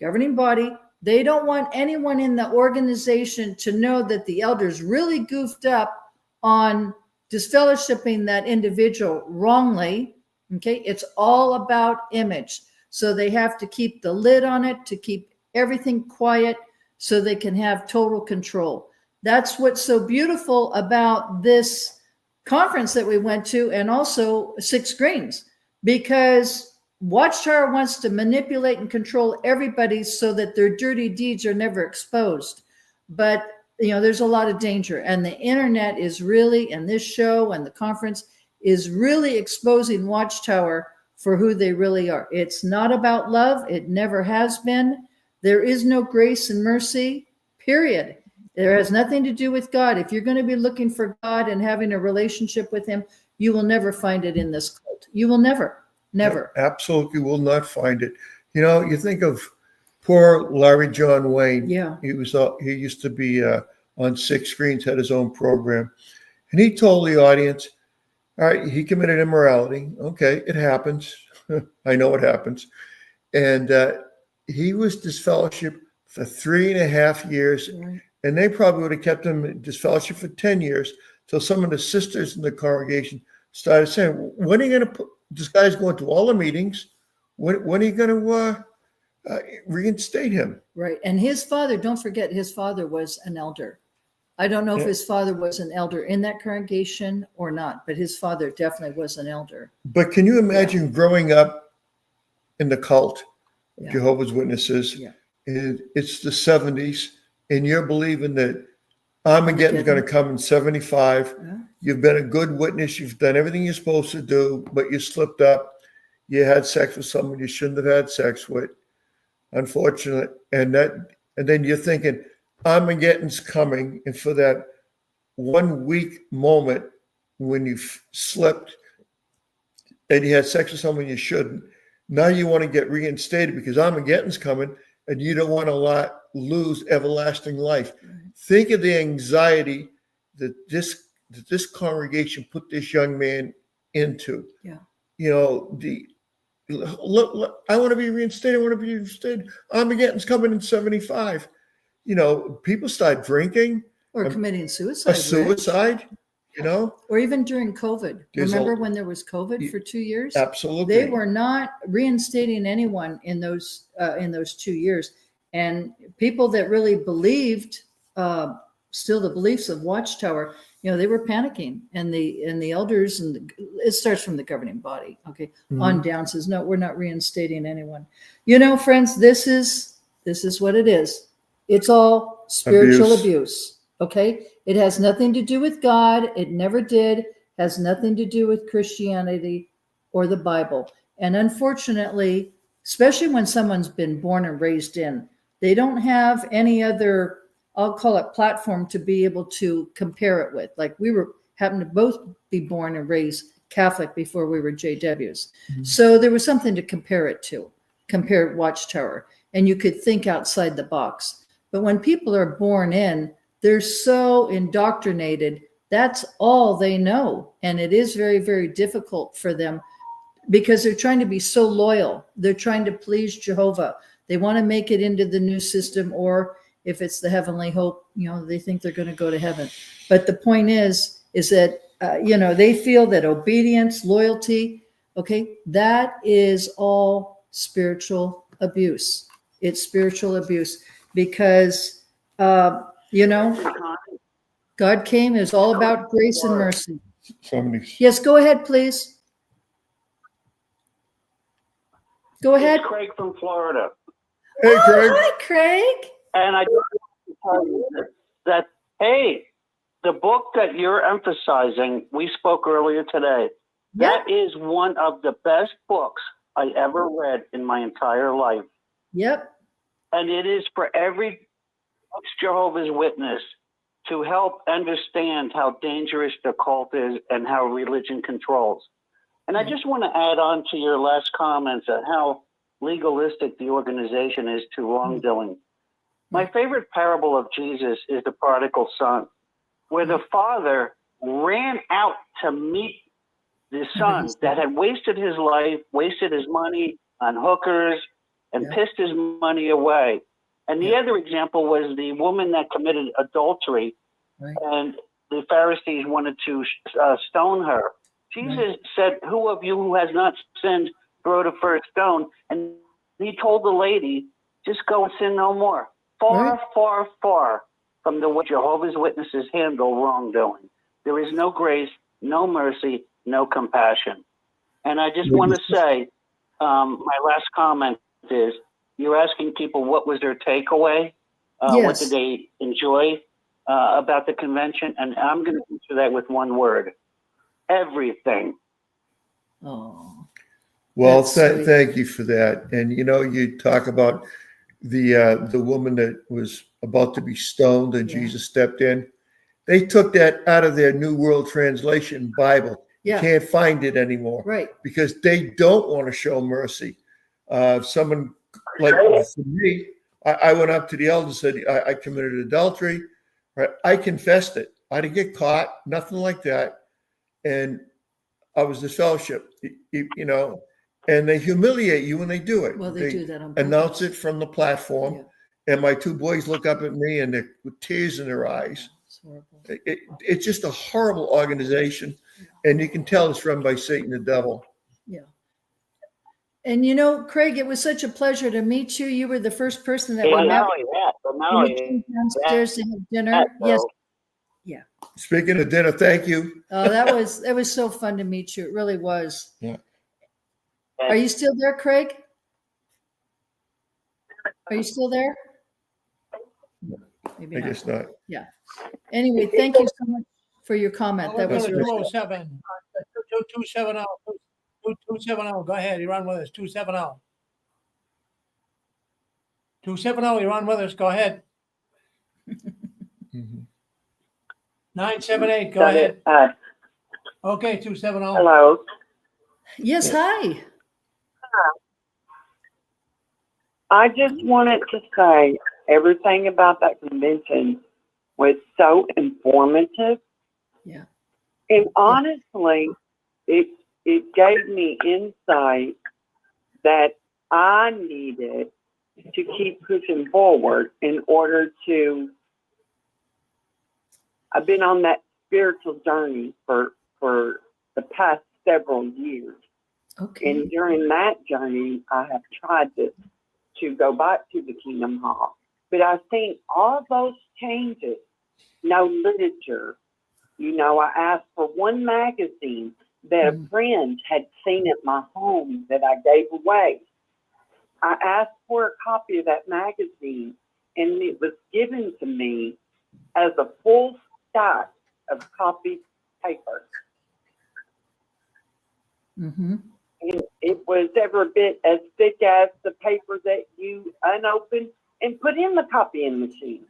C: governing body, they don't want anyone in the organization to know that the elders really goofed up on disfellowshipping that individual wrongly. Okay, it's all about image. So they have to keep the lid on it, to keep everything quiet so they can have total control. That's what's so beautiful about this conference that we went to, and also 6 Screens, because Watchtower wants to manipulate and control everybody so that their dirty deeds are never exposed. But there's a lot of danger, and the internet is really, and this show and the conference is really exposing Watchtower for who they really are. It's not about love. It never has been. There is no grace and mercy, period. There has nothing to do with God. If you're going to be looking for God and having a relationship with him, you will never find it in this cult. You will never.
B: Absolutely will not find it. You think of poor Larry John Wayne.
C: Yeah.
B: He used to be on 6 Screens, had his own program. And he told the audience, all right, he committed immorality. Okay, it happens. I know it happens. And he was disfellowshipped for 3.5 years.
C: Right.
B: And they probably would have kept him in disfellowship for 10 years till some of the sisters in the congregation started saying, when are you going to put this guy's going to all the meetings? When are you going to reinstate him?
C: Right. And his father, don't forget, his father was an elder. I don't know if his father was an elder in that congregation or not, but his father definitely was an elder.
B: But can you imagine growing up in the cult of Jehovah's Witnesses?
C: Yeah.
B: And it's the 70s, and you're believing that Armageddon's going to come in 75.
C: Yeah.
B: You've been a good witness. You've done everything you're supposed to do, but you slipped up. You had sex with someone you shouldn't have had sex with, unfortunately. And then you're thinking, Armageddon's coming. And for that 1 week moment when you slipped and you had sex with someone you shouldn't, now you want to get reinstated because Armageddon's coming and you don't want to lose everlasting life.
C: Right.
B: Think of the anxiety that this congregation put this young man into.
C: Yeah.
B: Look, I want to be reinstated. I want to be reinstated. Armageddon's coming in 75. People start drinking.
C: Or committing suicide.
B: A suicide,
C: Or even during COVID. Remember when there was COVID for 2 years?
B: Absolutely.
C: They were not reinstating anyone in those 2 years. And people that really believed still the beliefs of Watchtower, they were panicking, and the elders, and it starts from the governing body, okay, on down, says, no, we're not reinstating anyone. Friends, this is what it is. It's all spiritual abuse, okay? It has nothing to do with God. It never did. Has nothing to do with Christianity or the Bible. And unfortunately, especially when someone's been born and raised in, they don't have any other, I'll call it, platform to be able to compare it with. Like happened to both be born and raised Catholic before we were JWs. So there was something to compare Watchtower, and you could think outside the box. But when people are born in, they're so indoctrinated. That's all they know. And it is very, very difficult for them because they're trying to be so loyal. They're trying to please Jehovah. They want to make it into the new system, or if it's the heavenly hope, they think they're going to go to heaven. But the point is that, they feel that obedience, loyalty, okay, that is all spiritual abuse. It's spiritual abuse because, God came, is all about grace and mercy. Yes, go ahead, please. Go ahead.
I: It's Craig from Florida.
B: Hey, Craig.
C: Hi, Craig.
I: And I just want to tell you that, hey, the book that you're emphasizing, we spoke earlier today, that is one of the best books I ever read in my entire life.
C: Yep.
I: And it is for every Jehovah's Witness to help understand how dangerous the cult is and how religion controls. And I just want to add on to your last comments on how legalistic the organization is to wrongdoing. My favorite parable of Jesus is the prodigal son, where the father ran out to meet the son that had wasted his life, wasted his money on hookers, and pissed his money away. And the other example was the woman that committed adultery, and the Pharisees wanted to stone her. Jesus said, who of you who has not sinned, throw the first stone? And he told the lady, just go and sin no more. Far, far, far from the way Jehovah's Witnesses handle wrongdoing. There is no grace, no mercy, no compassion. And I just want to say, my last comment is, you're asking people what was their takeaway, what
C: Yes.
I: did they enjoy about the convention, and I'm going to answer that with one word: everything.
C: Oh,
B: Well,
C: That's sweet.
B: thank you for that. And you talk about the woman that was about to be stoned, and
C: Yeah.
B: Jesus stepped in. They took that out of their New World Translation Bible.
C: Yeah.
B: You can't find it anymore
C: right.
B: because they don't want to show mercy. Someone like for me, I went up to the elder and said, I committed adultery. Right? I confessed it. I didn't get caught, nothing like that. And I was disfellowship, and they humiliate you when they do it.
C: Well, they do that on
B: announce
C: purpose.
B: it from the platform.
C: Yeah.
B: And my two boys look up at me and they're with tears in their eyes.
C: It's horrible.
B: It's just a horrible organization. And you can tell it's run by Satan, the devil.
C: Yeah. And Craig, it was such a pleasure to meet you. You were the first person that
I: Well,
C: we met.
I: not only that, but not
C: When we
I: only
C: came downstairs to have dinner.
I: that,
C: Yes.
I: though,
C: Yeah.
B: Speaking of dinner, thank you.
C: Oh, it was so fun to meet you. It really was.
B: Yeah.
C: Are you still there, Craig? Are you still there? Maybe
B: I
C: not.
B: guess not.
C: Yeah. Anyway, thank you so much for your comment. That was really
A: 207. 270. 270. Go ahead. You're on with us. 270. 270. You're on with us. Go ahead.
B: Mhm.
A: 978. Go ahead. Okay. 270.
D: Hello.
C: Yes, hi.
D: I just wanted to say everything about that convention was so informative.
C: Yeah.
D: And honestly, it gave me insight that I needed to keep pushing forward in order to. I've been on that spiritual journey for the past several years.
C: Okay.
D: And during that journey, I have tried to go back to the Kingdom Hall. But I think all those changes, no literature, I asked for one magazine that a friend had seen at my home that I gave away. I asked for a copy of that magazine, and it was given to me as a full stack of copied paper.
C: Mm-hmm.
D: And it was every bit as thick as the paper that you unopened and put in the copying machine.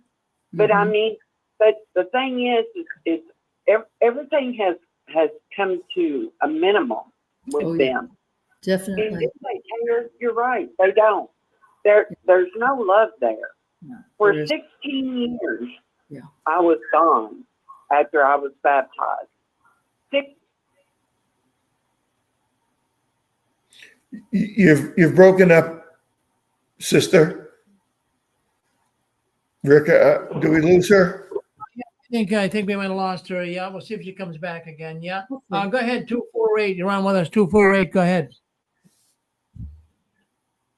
D: But I mean, but the thing is everything has come to a minimum with them.
C: Definitely.
D: And you're right. They don't. There's no love there.
C: No,
D: For
C: there is-
D: 16 years,
C: Yeah.
D: I was gone after I was baptized.
B: You've broken up, sister. Rick, do we lose her?
A: I think we might have lost her. Yeah. We'll see if she comes back again. Yeah.
C: Hopefully.
A: Go ahead. 248. You're on with us. 248. Go ahead.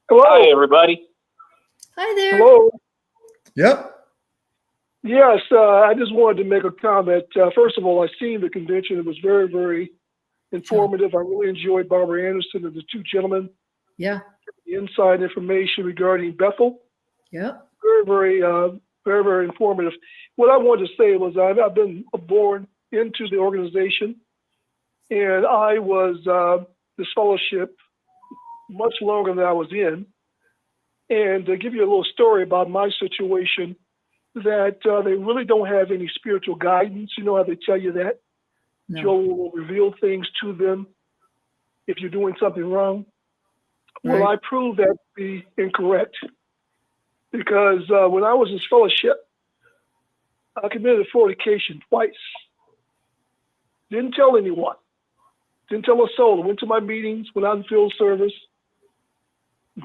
H: Hello.
J: Hi, everybody.
C: Hi there.
H: Hello.
B: Yep.
H: Yes, I just wanted to make a comment. First of all, I seen the convention. It was very, very informative. I really enjoyed Barbara Anderson and the two gentlemen.
C: Yeah.
H: The inside information regarding Bethel.
C: Yeah.
H: Very, very informative. What I wanted to say was I've been born into the organization, and I was this fellowship much longer than I was in. And to give you a little story about my situation, that they really don't have any spiritual guidance. You know how they tell you that?
C: No.
H: Joe will reveal things to them if you're doing something wrong. Well,
C: Right.
H: I proved that to be incorrect because when I was in fellowship, I committed fornication twice. Didn't tell anyone. Didn't tell a soul. Went to my meetings, went out in field service.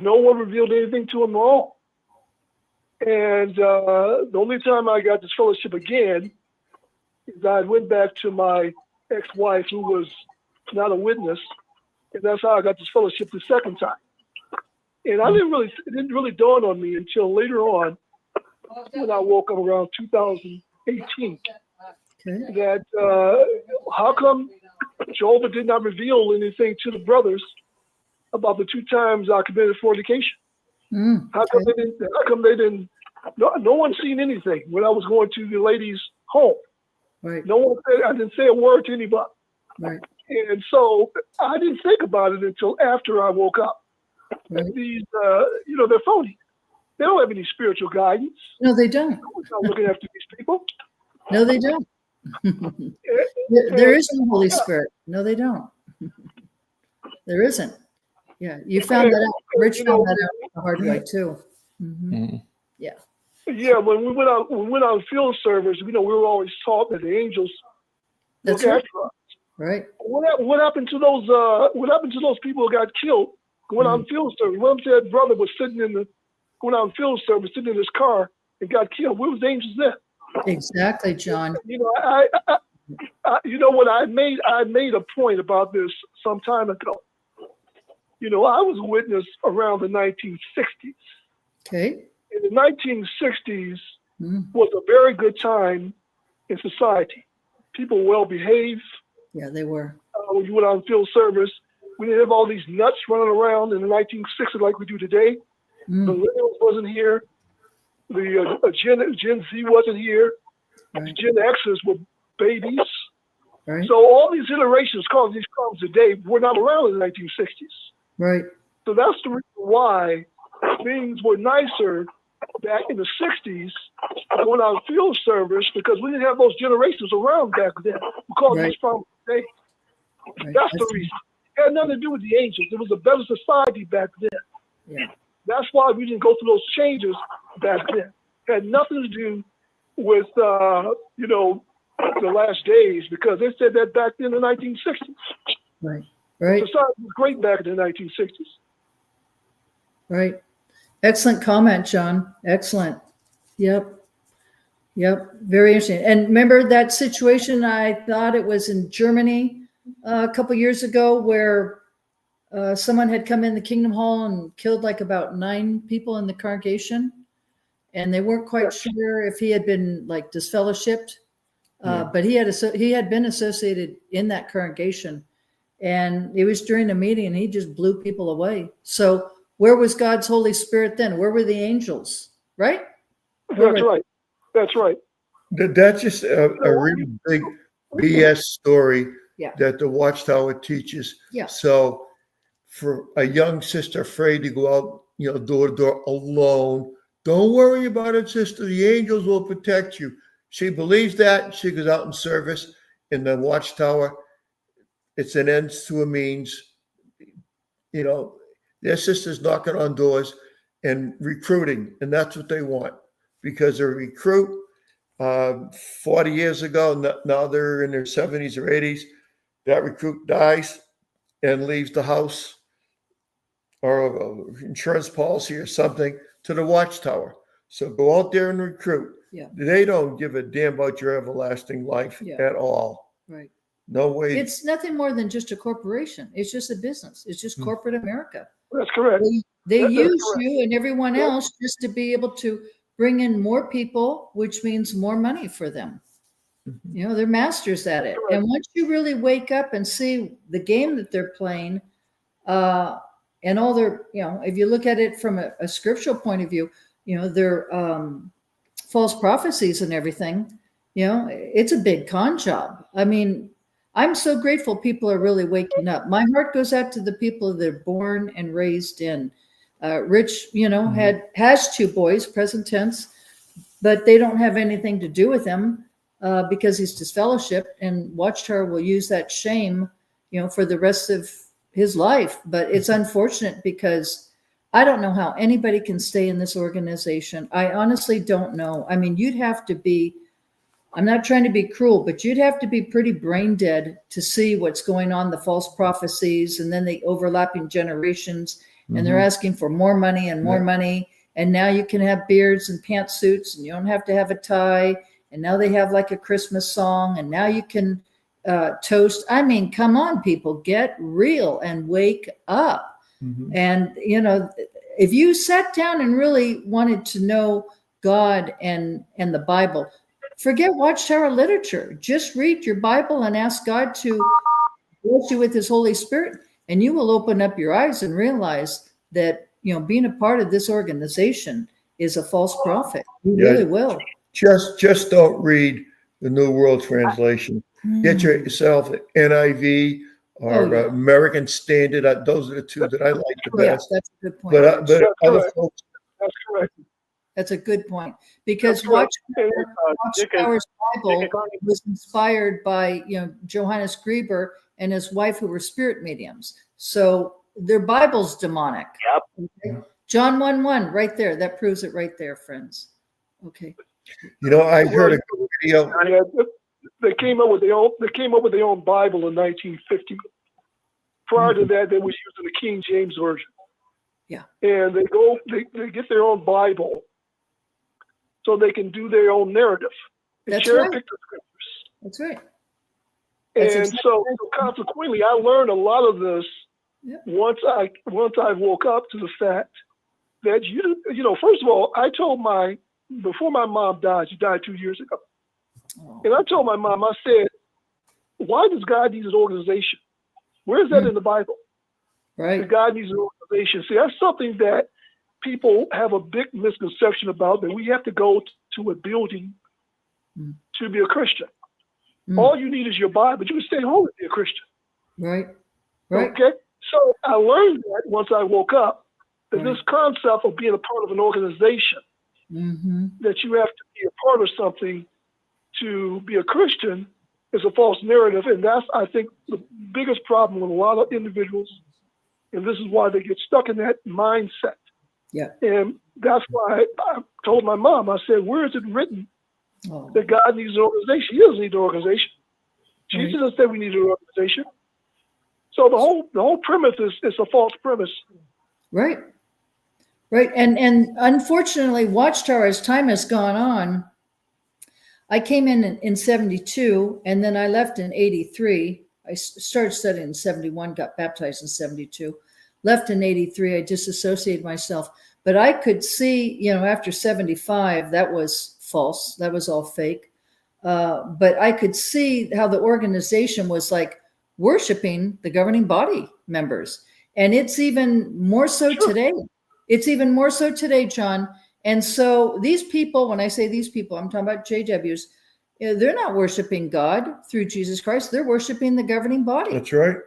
H: No one revealed anything to them at all. And the only time I got this fellowship again is I went back to my ex-wife, who was not a witness, and that's how I got this fellowship the second time. And it didn't really dawn on me until later on when I woke up around 2018
C: Okay.
H: that how come
J: Jehovah did not reveal anything to the brothers about the 2 times I committed fornication. How come they didn't? How come they didn't? No one seen anything when I was going to the ladies' home.
C: Right.
J: No one said. I didn't say a word to anybody.
C: Right.
J: And so I didn't think about it until after I woke up.
C: Right.
J: These, they're phony. They don't have any spiritual guidance.
C: No, they don't.
J: No one's not looking after these people.
C: No, they don't. There is no Holy Spirit. No, they don't. There isn't. Yeah, you found that out. Rich found that out the hard way too. Yeah.
J: Yeah, when we went on field service, we were always taught that the angels look after us.
C: Right.
J: What happened to those? What happened to those people who got killed going on field service? One said brother was going on field service, sitting in his car and got killed. Where was the angels then?
C: Exactly, John.
J: I made a point about this some time ago. I was a witness around the 1960s.
C: Okay.
J: In the 1960s was a very good time in society. People well behaved.
C: Yeah, they were.
J: When you went on field service, we didn't have all these nuts running around in the 1960s like we do today. The millennials wasn't here. The Gen Z wasn't here.
C: Right.
J: The Gen Xers were babies.
C: Right.
J: So all these iterations causing these problems today were not around in the 1960s.
C: Right.
J: So that's the reason why things were nicer back in the 60s going on field service, because we didn't have those generations around back then who caused these problems today.
C: Right.
J: That's the reason. It had nothing to do with the angels. It was a better society back then.
C: Yeah.
J: That's why we didn't go through those changes back then. It had nothing to do with, the last days, because they said that back in the 1960s.
C: Right. Right.
J: Society was great back in the 1960s.
C: Right. Excellent comment, John. Excellent. Yep. Very interesting. And remember that situation, I thought it was in Germany a couple years ago, where someone had come in the Kingdom Hall and killed like about 9 people in the congregation. And they weren't quite sure if he had been like disfellowshipped, but he had been associated in that congregation. And it was during a meeting and he just blew people away. So where was God's Holy Spirit then? Where were the angels? Right?
J: That's right.
B: That's just a really big BS story that the Watchtower teaches.
C: Yeah.
B: So for a young sister afraid to go out, door to door alone, don't worry about it, sister. The angels will protect you. She believes that. She goes out in service in the Watchtower. It's an ends to a means. Their sister's knocking on doors and recruiting, and that's what they want, because a recruit 40 years ago, now they're in their 70s or 80s, that recruit dies and leaves the house or insurance policy or something to the Watchtower. So go out there and recruit.
C: Yeah.
B: They don't give a damn about your everlasting life at all.
C: Right.
B: No way.
C: It's nothing more than just a corporation. It's just a business. It's just corporate America.
J: That's correct.
C: They use you and everyone else just to be able to bring in more people, which means more money for them. They're masters at it. And once you really wake up and see the game that they're playing, and all their, if you look at it from a scriptural point of view, their false prophecies and everything, it's a big con job. I mean, I'm so grateful people are really waking up. My heart goes out to the people that are born and raised in. Rich, has 2 boys, present tense, but they don't have anything to do with him because he's disfellowshipped, and Watchtower will use that shame, for the rest of his life. But it's unfortunate because I don't know how anybody can stay in this organization. I honestly don't know. I mean, you'd have to be, I'm not trying to be cruel, but you'd have to be pretty brain dead to see what's going on, the false prophecies, and then the overlapping generations, and they're asking for more money and more money. And now you can have beards and pantsuits, and you don't have to have a tie. And now they have like a Christmas song, and now you can toast. I mean, come on, people, get real and wake up. And, if you sat down and really wanted to know God and the Bible, forget Watchtower literature. Just read your Bible and ask God to bless you with his Holy Spirit, and you will open up your eyes and realize that, being a part of this organization is a false prophet. You really will.
B: Just don't read the New World Translation. Get yourself NIV or American Standard. Those are the two that I like the best.
C: That's a good point.
B: But other folks,
J: That's correct.
C: That's a good point, because
J: Watchtower's
C: Bible was inspired by Johannes Grieber and his wife, who were spirit mediums. So their Bible's demonic.
I: Yep.
C: Okay? John 1:1, right there. That proves it right there, friends. Okay.
B: I heard a video.
J: Yeah, they came up with their own Bible in 1950. Prior to that, they were using the King James version.
C: Yeah.
J: And they get their own Bible so they can do their own narrative.
C: That's
J: cherry
C: right.
J: pick the scriptures.
C: That's right.
J: And so consequently, I learned a lot of this once I woke up to the fact that first of all, I told before my mom died, she died 2 years ago. And I told my mom, I said, why does God need an organization? Where is that in the Bible?
C: Right.
J: That God needs an organization. See, that's something that people have a big misconception about, that we have to go to a building to be a Christian. All you need is your Bible. You can stay home and be a Christian.
C: Right. Right.
J: Okay. So I learned that once I woke up, that this concept of being a part of an organization, that you have to be a part of something to be a Christian, is a false narrative. And that's, I think, the biggest problem with a lot of individuals. And this is why they get stuck in that mindset.
C: Yeah.
J: And that's why I told my mom, I said, where is it written that God needs an organization? He doesn't need an organization. Jesus doesn't say we need an organization. So the whole premise is a false premise.
C: Right. Right. And unfortunately, Watchtower, as time has gone on, I came in 72, and then I left in 83. I started studying in 71, got baptized in 72, left in 83. I disassociated myself. But I could see, after 75, that was false. That was all fake. But I could see how the organization was like worshiping the governing body members. And it's even more so today. It's even more so today, John. And so these people, when I say these people, I'm talking about JWs, they're not worshiping God through Jesus Christ. They're worshiping the governing body.
B: That's right.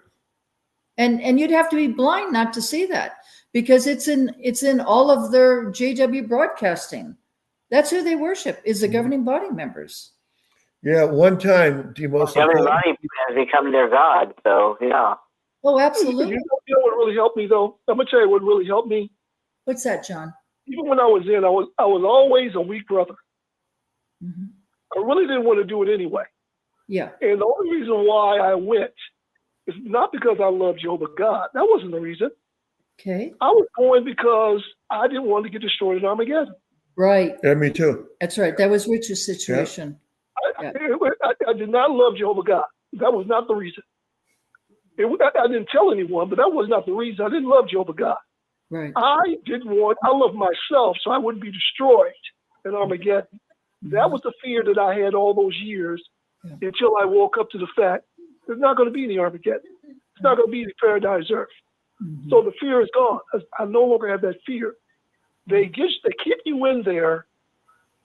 C: And you'd have to be blind not to see that, because it's in all of their JW broadcasting. That's who they worship, is the governing body members.
B: Yeah, one time, the most
I: governing body has become their God. So yeah.
C: Oh, absolutely.
J: You know what really helped me, though? I'm gonna tell you what really helped me.
C: What's that, John?
J: Even when I was in, I was always a weak brother. I really didn't want to do it anyway.
C: Yeah.
J: And the only reason why I went is not because I loved Jehovah God. That wasn't the reason.
C: Okay.
J: I was going because I didn't want to get destroyed in Armageddon.
C: Right.
B: Yeah, me too.
C: That's right. That was Rich's situation.
J: I did not love Jehovah God. That was not the reason. I didn't tell anyone, but that was not the reason. I didn't love Jehovah God.
C: Right.
J: I loved myself, so I wouldn't be destroyed in Armageddon. That was the fear that I had all those years until I woke up to the fact there's not going to be any Armageddon. It's not going to be any paradise earth. So the fear is gone. I no longer have that fear. They keep you in there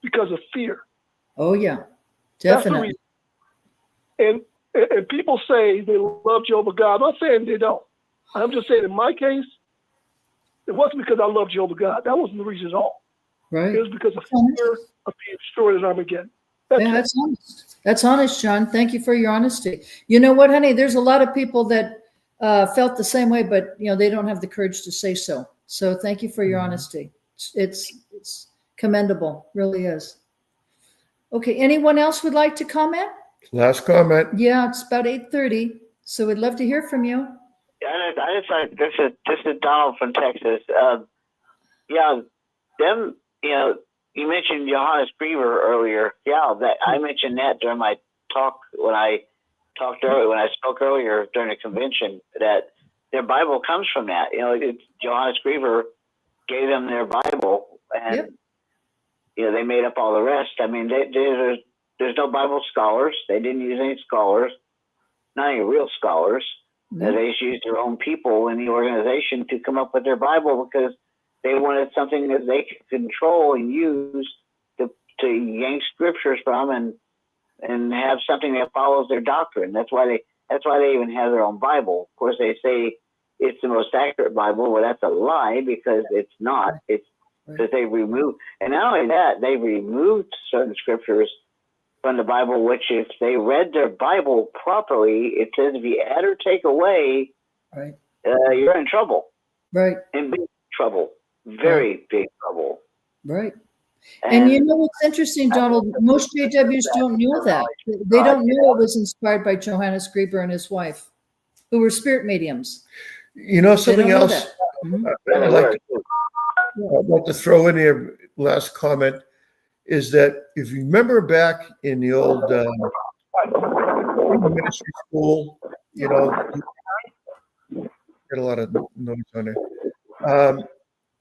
J: because of fear.
C: Oh yeah, definitely.
J: And people say they love Jehovah God. I'm not saying they don't. I'm just saying in my case, it wasn't because I love Jehovah God. That wasn't the reason at all.
C: Right.
J: It was because of fear of being destroyed in Armageddon.
C: That's honest. That's honest, John. Thank you for your honesty. You know what, honey? There's a lot of people that felt the same way, but they don't have the courage to say so. So thank you for your honesty. It's commendable, really is. Okay. Anyone else would like to comment?
B: Last comment.
C: Yeah, it's about 8:30, so we'd love to hear from you.
I: Yeah, I just like this is Donald from Texas. You mentioned Johannes Grieber earlier. Yeah, that I mentioned that during my talk when I spoke earlier during the convention, that their Bible comes from that. Johannes Grieber gave them their Bible, and they made up all the rest. I mean, there's no Bible scholars. They didn't use any scholars, not any real scholars. They just used their own people in the organization to come up with their Bible because they wanted something that they could control and use to yank scriptures from and have something that follows their doctrine. That's why they even have their own Bible. Of course, they say it's the most accurate Bible. Well, that's a lie because it's not. It's because they removed, and not only that, they removed certain scriptures from the Bible, which if they read their Bible properly, it says if you add or take away, you're in trouble.
C: Right.
I: In big trouble. Very big trouble.
C: Right. And you know what's interesting, Donald? Most JWs don't know that. They don't know it was inspired by Johannes Grieber and his wife, who were spirit mediums.
B: You know something else I'd like to throw in here, last comment, is that if you remember back in the old ministry school, you know, get a lot of noise on there.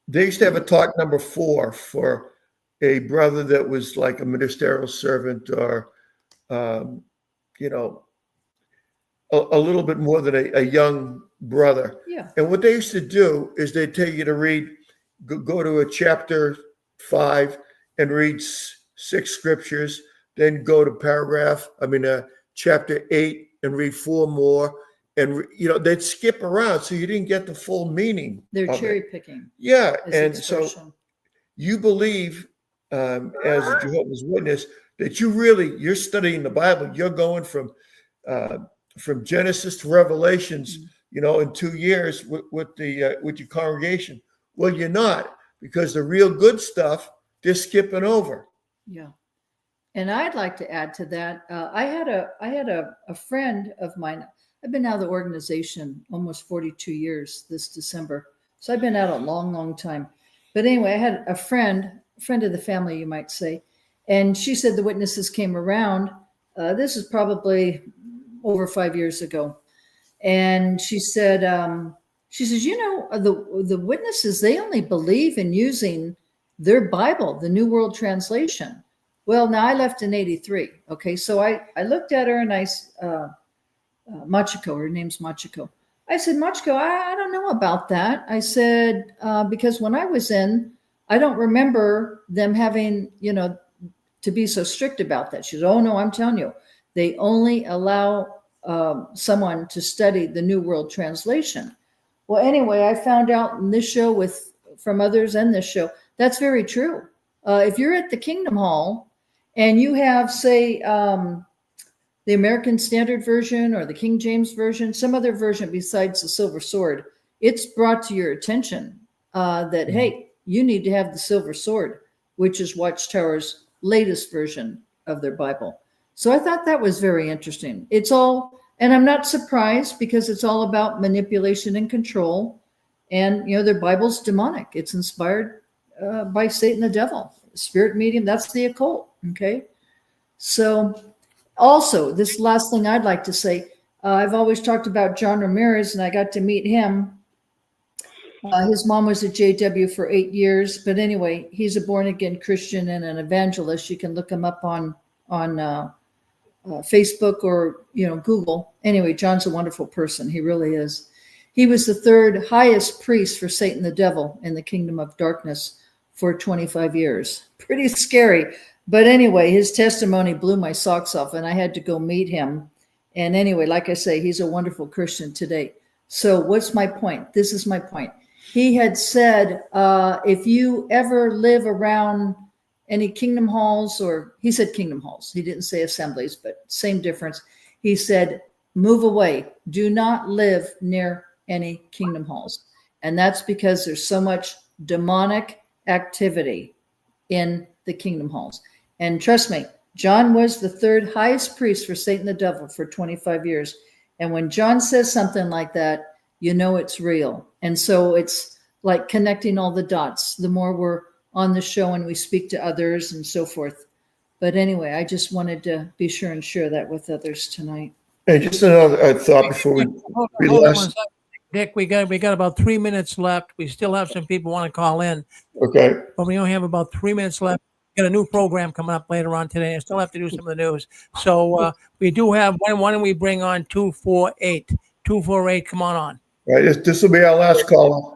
B: They used to have a talk number 4 for a brother that was like a ministerial servant or, you know, a little bit more than a young brother.
C: Yeah.
B: And what they used to do is they'd tell you to read, go to a chapter 5 and read 6 scriptures, then go to chapter 8 and read 4 more. And, you know, they'd skip around so you didn't get the full meaning.
C: They're cherry picking.
B: Yeah. And so you believe, as a Jehovah's Witness, that you're studying the Bible. You're going from Genesis to Revelations, you know, in 2 years with your congregation. Well, you're not, because the real good stuff they're skipping over.
C: Yeah. And I'd like to add to that. I had a friend of mine. I've been out of the organization almost 42 years this December. So I've been out a long, long time. But anyway, I had a friend of the family, you might say. And she said the witnesses came around. This is probably over 5 years ago. And she said, you know, the witnesses, they only believe in using their Bible, the New World Translation. Well, now I left in 83. Okay. So I looked at her and Machiko, her name's Machiko. I said, Machiko, I don't know about that. I said, because when I was in, I don't remember them having, you know, to be so strict about that. She said, oh no, I'm telling you, they only allow someone to study the New World Translation. Well, anyway, I found out in this show from others and this show, that's very true. If you're at the Kingdom Hall and you have, say, the American Standard Version or the King James Version, some other version besides the Silver Sword, it's brought to your attention that, hey, you need to have the Silver Sword, which is Watchtower's latest version of their Bible. So I thought that was very interesting. And I'm not surprised because it's all about manipulation and control. And, you know, their Bible's demonic. It's inspired by Satan, the devil, spirit medium. That's the occult. Okay. So also, this last thing I'd like to say, I've always talked about John Ramirez, and I got to meet him. His mom was a JW for 8 years. But anyway, he's a born-again Christian and an evangelist. You can look him up on Facebook or, you know, Google. Anyway, John's a wonderful person. He really is. He was the 3rd highest priest for Satan the devil in the kingdom of darkness for 25 years. Pretty scary. But anyway, his testimony blew my socks off, and I had to go meet him. And anyway, like I say, he's a wonderful Christian today. So what's my point? This is my point. He had said, if you ever live around any kingdom halls, or he said kingdom halls. He didn't say assemblies, but same difference. He said, move away. Do not live near any kingdom halls. And that's because there's so much demonic activity in the kingdom halls. And trust me, John was the 3rd highest priest for Satan the devil for 25 years. And when John says something like that, you know it's real. And so it's like connecting all the dots. The more we're on the show and we speak to others and so forth. But anyway, I just wanted to be sure and share that with others tonight.
B: And just another thought before we
A: hold on 1 second. Dick, we got about 3 minutes left. We still have some people want to call in.
B: Okay.
A: But we only have about 3 minutes left. Got a new program coming up later on today. I still have to do some of the news. So we do have, why don't we bring on 248. 248. Come on on.
B: All right, this will be our last call.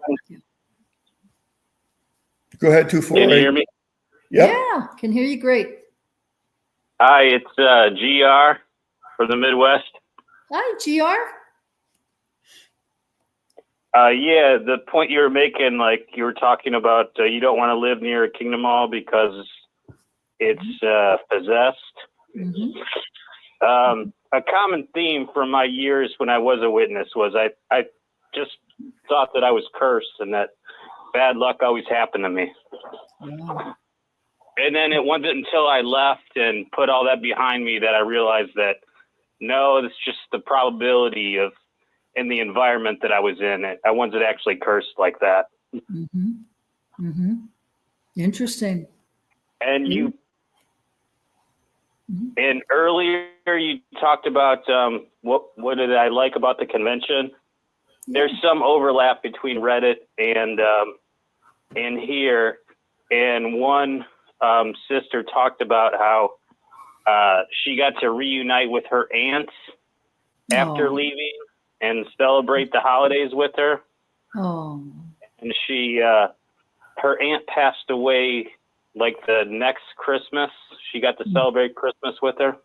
B: Go ahead,
K: Can you
B: 248.
K: hear me?
B: Yep.
C: Yeah, can hear you great.
K: Hi, it's GR from the Midwest.
C: Hi, GR.
K: Yeah, the point you were making, like you were talking about, you don't want to live near a Kingdom Hall because it's possessed.
C: Mm-hmm.
K: A common theme from my years when I was a witness was I just thought that I was cursed and that bad luck always happened to me.
C: Wow.
K: And then it wasn't until I left and put all that behind me that I realized that no, it's just the probability of in the environment that I was in. I wasn't actually cursed like that.
C: Mm-hmm. Mm-hmm. Interesting.
K: And you,
C: Mm-hmm.
K: and earlier you talked about what did I like about the convention?
C: Yeah.
K: There's some overlap between Reddit and here. And one sister talked about how she got to reunite with her aunts after leaving and celebrate the holidays with her.
C: Oh.
K: And she, her aunt passed away like the next Christmas. She got to celebrate Christmas with her.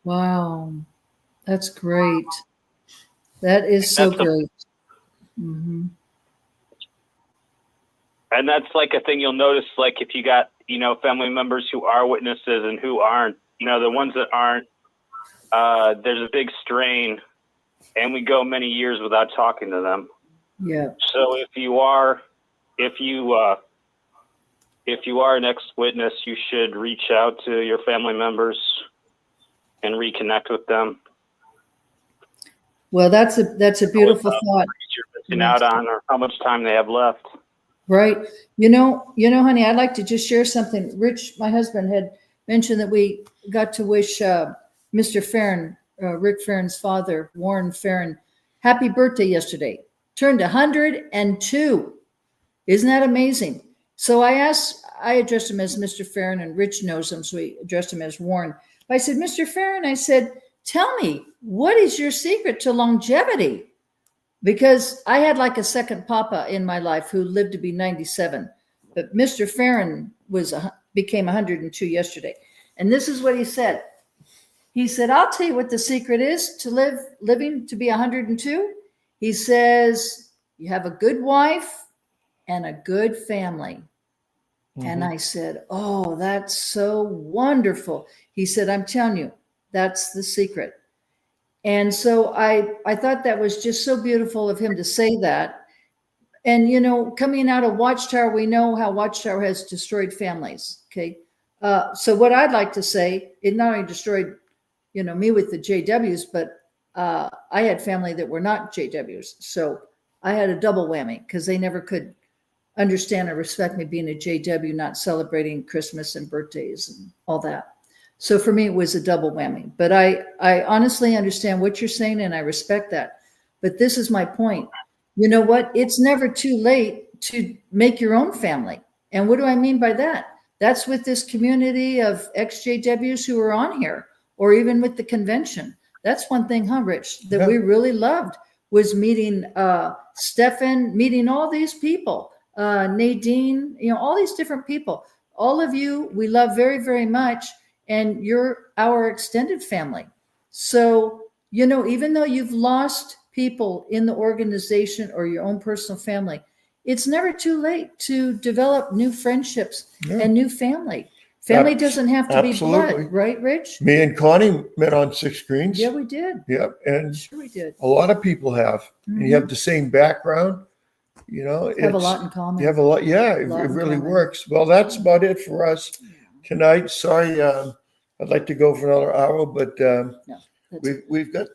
C: Wow. That's great. That is so
K: That's
C: great. Mm-hmm.
K: And that's like a thing you'll notice, like if you got, family members who are witnesses and who aren't, the ones that aren't, there's a big strain and we go many years without talking to them.
C: Yeah.
K: So if you are an ex-witness, you should reach out to your family members and reconnect with them.
C: Well, that's a beautiful thought.
K: You're missing out on, or how much time they have left.
C: Right. You know, honey, I'd like to just share something. Rich, my husband, had mentioned that we got to wish Mr. Farron, Rick Farron's father, Warren Farron, happy birthday yesterday. Turned 102. Isn't that amazing? So I addressed him as Mr. Farron, and Rich knows him, so we addressed him as Warren. I said, Mr. Farron, I said, tell me, what is your secret to longevity? Because I had like a second papa in my life who lived to be 97, but Mr. Farron became 102 yesterday. And this is what he said. He said, I'll tell you what the secret is to living to be 102. He says, you have a good wife and a good family. Mm-hmm. And I said, oh, that's so wonderful. He said, I'm telling you, that's the secret. And so I thought that was just so beautiful of him to say that. And, coming out of Watchtower, we know how Watchtower has destroyed families. Okay. So what I'd like to say, it not only destroyed, me with the JWs, but I had family that were not JWs. So I had a double whammy because they never could understand or respect me being a JW, not celebrating Christmas and birthdays and all that. So for me, it was a double whammy. But I honestly understand what you're saying, and I respect that. But this is my point. You know what? It's never too late to make your own family. And what do I mean by that? That's with this community of ex-JWs who are on here, or even with the convention. That's one thing, huh, Rich, that we really loved, was meeting Stefan, meeting all these people, Nadine, all these different people. All of you, we love very, very much. And you're our extended family. So, even though you've lost people in the organization or your own personal family, it's never too late to develop new friendships and new family. Family doesn't have to be blood, right, Rich?
B: Me and Connie met on 6 Screens.
C: Yeah, we did.
B: Yep. And
C: sure we did.
B: A lot of people have. Mm-hmm. And you have the same background.
C: Have a lot in common.
B: You have a lot. Yeah, it really works. Well, that's about it for us tonight. Sorry, I'd like to go for another hour, but we've got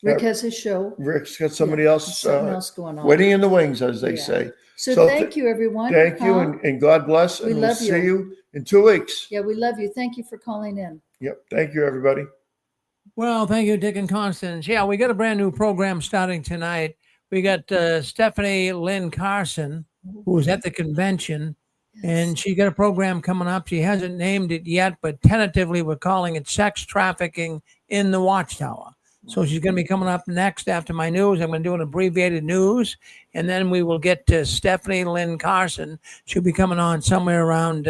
C: Rick has his show.
B: Rick's got something else
C: going on.
B: Waiting in the wings, as they say.
C: So thank you, everyone.
B: Thank you, and God bless. And we'll see you in 2 weeks.
C: Yeah, we love you. Thank you for calling in.
B: Yep. Thank you, everybody.
A: Well, thank you, Dick and Constance. Yeah, we got a brand new program starting tonight. We got Stephanie Lynn Carson, who was at the convention. And she got a program coming up. She hasn't named it yet, but tentatively we're calling it Sex Trafficking in the Watchtower. So she's going to be coming up next after my news. I'm going to do an abbreviated news, and then we will get to Stephanie Lynn Carson. She'll be coming on somewhere around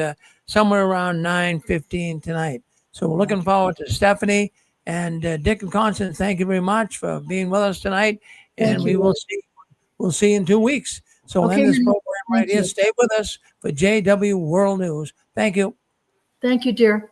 A: 9:15 tonight. So we're looking forward to Stephanie and Dick and Constance. Thank you very much for being with us tonight, and we will see. We'll see you in 2 weeks. So we'll end this program right here. Stay with us for JW World News. Thank you.
C: Thank you, dear.